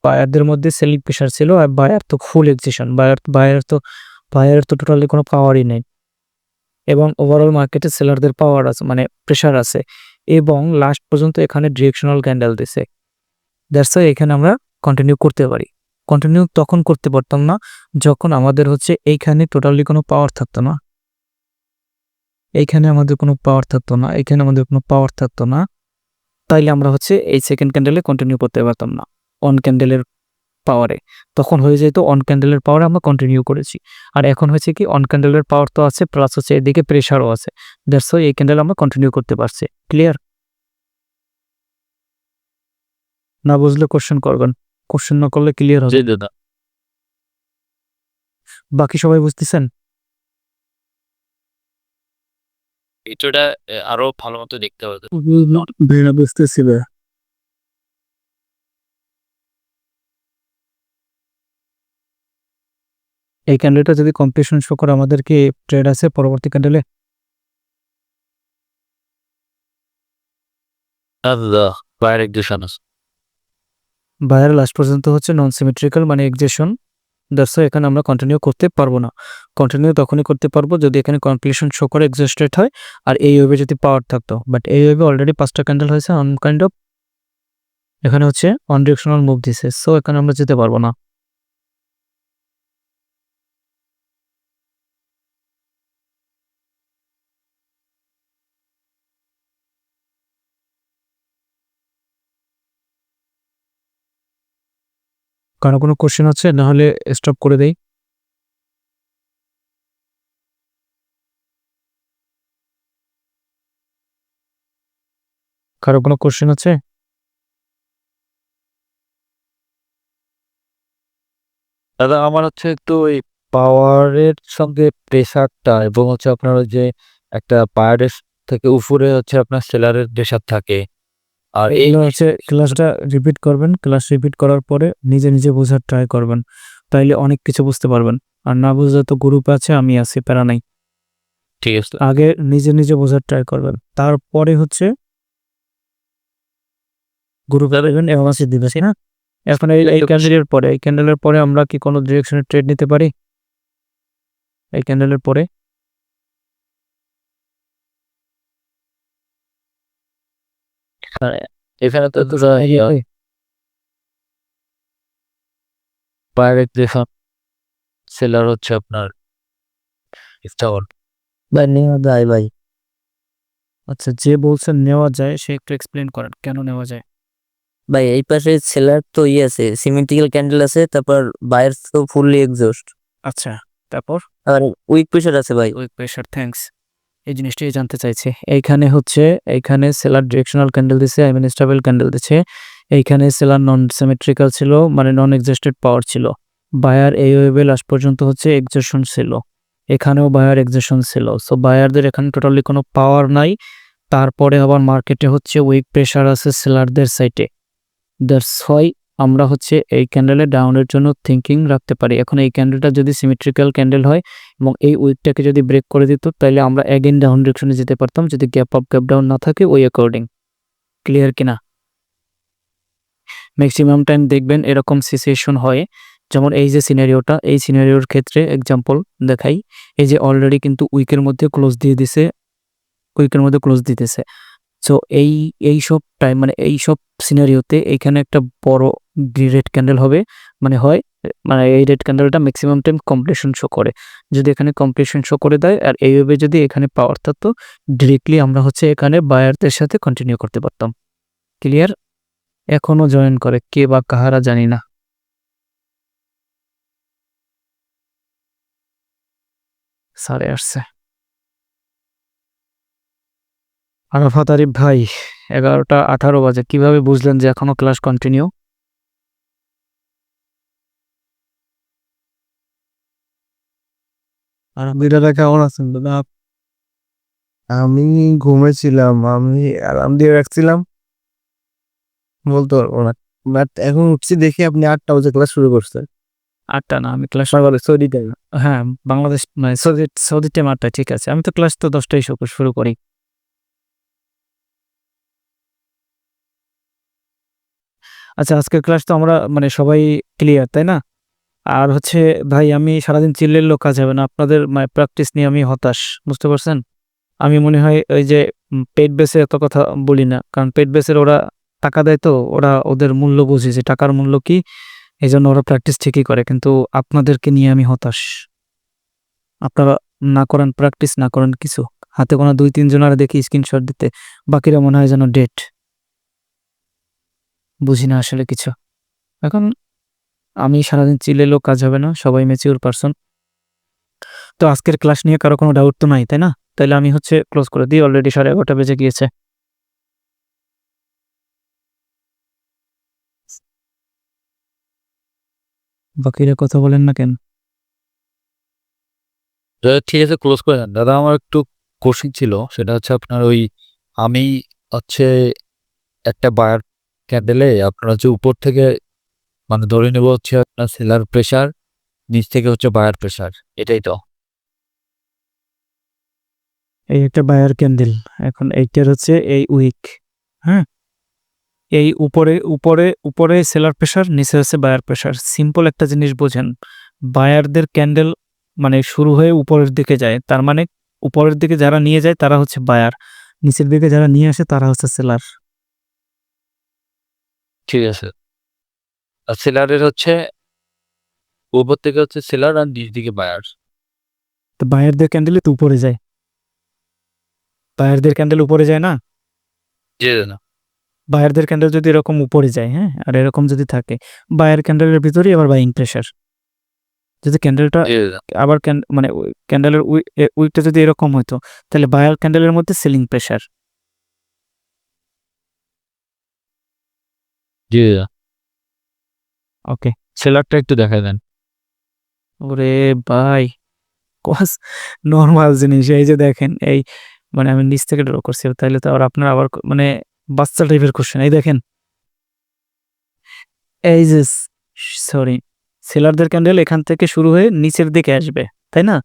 বায়ারদের মধ্যে সেলিং প্রেশার ছিল, আর বায়ার তো ফুল এক্সিশন, বায়ারের তো টোটালি কোনো পাওয়ারই নেই। এবং ওভারঅল মার্কেটে সেলারদের পাওয়ার আছে, মানে প্রেশার আছে। এবং লাস্ট পর্যন্ত এখানে ডিরেকশনাল ক্যান্ডেল দিছে, দ্যাটস ওয়াই এখানে আমরা কন্টিনিউ করতে পারি। কন্টিনিউ তখন করতে পারতাম না যখন আমাদের হচ্ছে এইখানে টোটালি কোনো পাওয়ার থাকতো না, এইখানে আমাদের কোনো পাওয়ার থাকতো না, এখানে আমাদের কোনো পাওয়ার থাকতো না, তাইলে আমরা হচ্ছে এই সেকেন্ড ক্যান্ডেলে কন্টিনিউ করতে পারতাম না অন ক্যান্ডেলের পাওয়ারে। তখন হয়ে যেত অন ক্যান্ডেলের পাওয়ারে আমরা কন্টিনিউ করেছি। আর এখন হয়েছে কি, অন ক্যান্ডেলের পাওয়ার তো আছে, প্লাস হচ্ছে এদিকে প্রেশারও আছে, দ্যাটস ওয়াই এই ক্যান্ডেল আমরা কন্টিনিউ করতে পারছি। ক্লিয়ার? না বুঝলে কোশ্চেন করবেন, কোশ্চেন না করলে ক্লিয়ার হবে। জি দাদা। বাকি সবাই বুঝতেছেন? ভিডিওটা আরো ভালো মতো দেখতে হবে। বেড়া বুঝতেছিল। এই ক্যান্ডেলটা যদি কমপ্লিশন শো করে, আমাদের কি ট্রেড আছে পরবর্তী ক্যান্ডেলে? দাদা বায়ার এক্সিশন আছে। বায়ার লাস্ট পর্যন্ত হচ্ছে নন সিমেট্রিক্যাল মানে এক্সেশন, দ্যাটস ওয়াই এখানে আমরা কন্টিনিউ করতে পারবো না। কন্টিনিউ তখনই করতে পারবো যদি এখানে কমপ্লিশন শো করে এক্সস্টেড হয়, আর এই ওয়েভে যদি পাওয়ার থাকতো। বাট এই ওয়েভে অলরেডি 5টা ক্যান্ডেল হয়েছে অন কাইন্ড অফ, এখানে হচ্ছে অন ডিরেকশনাল মুভ দিছে, সো এখানে আমরা যেতে পারবো না। কারো কোনো কোশ্চেন আছে? না হলে স্টপ করে দেই। কারো কোনো কোশ্চেন আছে? দাদা আমার হচ্ছে একটু ওই পাওয়ারের সঙ্গে প্রেসারটা এবং হচ্ছে আপনার ওই যে একটা পায়ারের থেকে উপরে হচ্ছে আপনার সেলারের প্রেসার থাকে আর এই এগুলো হচ্ছে ক্লাসটা রিপিট করবেন, ক্লাস রিপিট করার পরে নিজে নিজে বোঝার ট্রাই করবেন, তাইলে অনেক কিছু বুঝতে পারবেন। আর না বুঝলে তো গ্রুপ আছে, আমি আছি, প্যারা নাই। ঠিক আছে আগে নিজে নিজে বোঝার ট্রাই করবেন, তারপরে হচ্ছে গ্রুপে দেবেন এবং আছে দিবেন না। এখন এই ক্যান্ডেলের পরে আমরা কি কোনো ডিরেকশনের ট্রেড নিতে পারি? এই ক্যান্ডেলের পরে এখানে তো পায়ারের যেসব সেলার হচ্ছে আপনার স্টার ভাই নেওয়া যায় ভাই। আচ্ছা, যে বলছেন নেওয়া যায় সে একটু এক্সপ্লেন করেন কেন নেওয়া যায়। ভাই এই পাশে সেলার তো আছে, সিমেন্টিক্যাল ক্যান্ডেল আছে, তারপর বায়ার তো ফুললি এক্সস্ট, আচ্ছা, তারপর আর উইক প্রেশার আছে ভাই। Weak pressure, thanks. এই জিনিসটাই জানতে চাইছি। এইখানে সেলার ডিরেকশনাল ক্যান্ডেল দিছে, আই মিন স্টেবল ক্যান্ডেল দিছে। এইখানে সেলার নন সিমেট্রিক্যাল ছিল, মানে নন এক্সজস্টেড পাওয়ার ছিল। বায়ার এই ওয়েবে লাস্ট পর্যন্ত হচ্ছে এক্সজশন ছিল, এখানেও বায়ার এক্সজশন ছিল। সো বায়ারদের এখানে টোটালি কোনো পাওয়ার নাই। তারপরে আবার মার্কেটে হচ্ছে উইক প্রেশার আছে সেলারদের সাইডে। দ্যাটস হোয়াই আমরা হচ্ছে এই ক্যান্ডেলে ডাউনের জন্য থিঙ্কিং রাখতে পারি। এখন এই ক্যান্ডেলটা যদি সিমেট্রিক্যাল ক্যান্ডেল হয় এবং এই উইকটাকে যদি ব্রেক করে দিত, তাহলে আমরা অ্যাগেন ডাউন ডিরেকশনে যেতে পারতাম, যদি গ্যাপ আপ গ্যাপ ডাউন না থাকে ওই অ্যাকর্ডিং। ক্লিয়ার কিনা? ম্যাক্সিমাম টাইম দেখবেন এরকম সিচুয়েশন হয়, যেমন এই যে সিনারিওটা, এই সিনারিওর ক্ষেত্রে এক্সাম্পল দেখাই। এই যে অলরেডি কিন্তু উইকের মধ্যে ক্লোজ দিয়ে দিছে, সো এই সব টাইম, মানে এই সব সিনারিওতে এইখানে একটা বড় রেড ক্যান্ডেল হবে, মানে এই রেড ক্যান্ডেলটা ম্যাক্সিমাম টাইম কমপ্লিশন শো করে। যদি এখানে কমপ্লিশন শো করে দেয় আর এইভাবে যদি এখানে পাওয়ার থাকতো, ডিরেক্টলি আমরা হচ্ছে এখানে বায়ারদের সাথে কন্টিনিউ করতে পারতাম। ক্লিয়ার? এখনো জয়েন করে কে বা কাহারা জানি না। স্যারে আসছে। আরাফাত আরিফ ভাই, 11টা 18 বাজে, কিভাবে বুঝলেন যে এখনো ক্লাস কন্টিনিউ? আর আপনারা কেমন আছেন দাদা? আমি ঘুমেছিলাম, আমি অ্যালার্ম দিয়ে রাখছিলাম, বলতে পারবো না। বাট এখন উঠছি দেখি আপনি 8টা বাজে ক্লাস শুরু করছেন। 8টা না, আমি ক্লাস, সৌদি টাইম। হ্যাঁ বাংলাদেশ মানে সৌদি টাইম 8টায়, ঠিক আছে। আমি তো ক্লাস তো 10টায় শুরু করি। আচ্ছা, আজকের ক্লাস তো আমরা মানে সবাই ক্লিয়ার, তাই না? আর হচ্ছে ভাই, আমি সারাদিন চিল্লেলেও কাজ হবে না, আপনাদের প্র্যাকটিস নিয়ে আমি হতাশ, বুঝতে পারছেন? আমি মনে হয় ওই যে পেড বেসে এত কথা বলি না, কারণ পেড বেসের ওরা টাকা দেয়, তো ওরা ওদের মূল্য বুঝে যে টাকার মূল্য কি, এই জন্য ওরা প্র্যাকটিস ঠিকই করে। কিন্তু আপনাদেরকে নিয়ে আমি হতাশ। আপনারা না করেন প্র্যাকটিস, না করেন কিছু, হাতে কোনো 2-3 জনের দেখি স্ক্রিনশট দিতে, বাকিরা মনে হয় যেন ডেট। বুঝি না আসলে কিছু। এখন আমি সারাদিন চিল্লেলেও কাজ হবে না, সবাই ম্যাচিউর পারসন। তো আজকের ক্লাস নিয়ে কারো কোনো ডাউট তো নাই, তাই না? তাইলে আমি হচ্ছে ক্লোজ করে দিই, অলরেডি 11:30 বেজে গিয়েছে। বাকিরা কথা বলেন না কেন? ঠিক আছে ক্লোজ করে দেন দাদা। আমার একটু কোশ্চিন ছিল, সেটা হচ্ছে আপনার ওই আমি হচ্ছে একটা বায়ার ক্যান্ডেলে আপনার হচ্ছে উপর থেকে মানে ধরে নেব হচ্ছে আপনার সেলার প্রেসার, নিচ থেকে হচ্ছে বায়ার প্রেসার, এটাই তো? এই একটা বায়ার ক্যান্ডেল, এখন এইটার হচ্ছে এই উইক, হ্যাঁ, এই উপরে উপরে উপরে সেলার প্রেসার, নিচে হচ্ছে বায়ার প্রেসার। সিম্পল একটা জিনিস বোঝেন, বায়ারদের ক্যান্ডেল মানে শুরু হয়ে উপরের দিকে যায়, তার মানে উপরের দিকে যারা নিয়ে যায় তারা হচ্ছে বায়ার, নিচের দিকে যারা নিয়ে আসে তারা হচ্ছে সেলার। ঠিক আছে। আর সেলারের হচ্ছে উপর থেকে হচ্ছে সেলার আর নিচ দিকে বায়ার। তো বায়ারদের ক্যান্ডেল তো উপরে যায়, বায়ারদের ক্যান্ডেল উপরে যায় না? জি না? বায়ারদের ক্যান্ডেল যদি এরকম উপরে যায়, হ্যাঁ, আর এরকম যদি থাকে, বায়ার ক্যান্ডেলের ভিতরেই আবার বাইং প্রেসার। যদি ক্যান্ডেলটা জি না? আবার মানে ক্যান্ডেলের উইকটা যদি এরকম হতো, তাহলে বায়ার ক্যান্ডেলের মধ্যে সেলিং প্রেসার। জি না? ওকে, সেলারটা একটু দেখা দেন। ওরে ভাই, কস নর্মাল জিনিস। এই যে দেখেন, এই মানে আমি নিচ থেকে ড্র করছি, তাইলে তো আবার আপনার আবার মানে বাচ্চা টাইপের কোশ্চেন। এই দেখেন, এই যে সরি, সেলারদের ক্যান্ডেল এখান থেকে শুরু হয়ে নিচের দিকে আসবে, তাই না?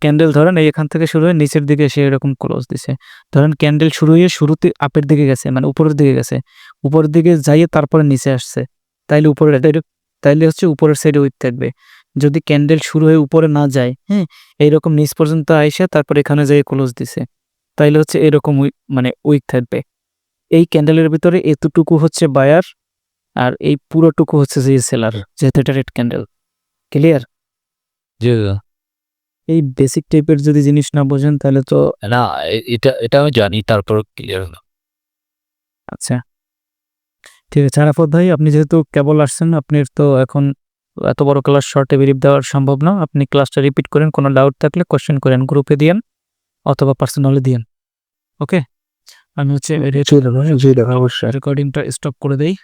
ক্যান্ডেল ধরেন এই এখান থেকে শুরু হয়ে নিচের দিকে সে এরকম ক্লোজ দিছে। ধরেন ক্যান্ডেল শুরু হয়ে শুরুতে আপের দিকে গেছে, মানে উপরের দিকে গেছে, উপরের দিকে যাইয়ে তারপরে নিচে আসছে, তাইলে উপরে তাইলে হচ্ছে উপরের সাইডে উইক থাকবে। যদি ক্যান্ডেল শুরু হয়ে উপরে না যায়, হ্যাঁ, এইরকম নিচ পর্যন্ত আইসা তারপর এখানে যাই ক্লোজ দিছে, তাইলে হচ্ছে এরকম মানে উইক থাকবে। এই ক্যান্ডেলের ভিতরে এতটুকু হচ্ছে বায়ার, আর এই পুরোটুকু হচ্ছে যে সেলার, যেহেতু এটা রেড ক্যান্ডেল। ক্লিয়ার? যে এই বেসিক টাইপের যদি জিনিস না বোঝেন তাহলে তো না, এটা আমি জানি, তারপর ক্লিয়ার হলো। আচ্ছা ঠিক আছে। আরাফাত ভাই, আপনি যেহেতু কেবল আসছেন, আপনার তো এখন এত বড় ক্লাস শর্টে ব্রিফ দেওয়ার সম্ভব না। আপনি ক্লাসটা রিপিট করেন, কোনো ডাউট থাকলে কোশ্চেন করেন, গ্রুপে দিয়েন অথবা পার্সোনালি দিয়েন। ওকে, আমি হচ্ছে অবশ্যই রেকর্ডিংটা স্টপ করে দেই।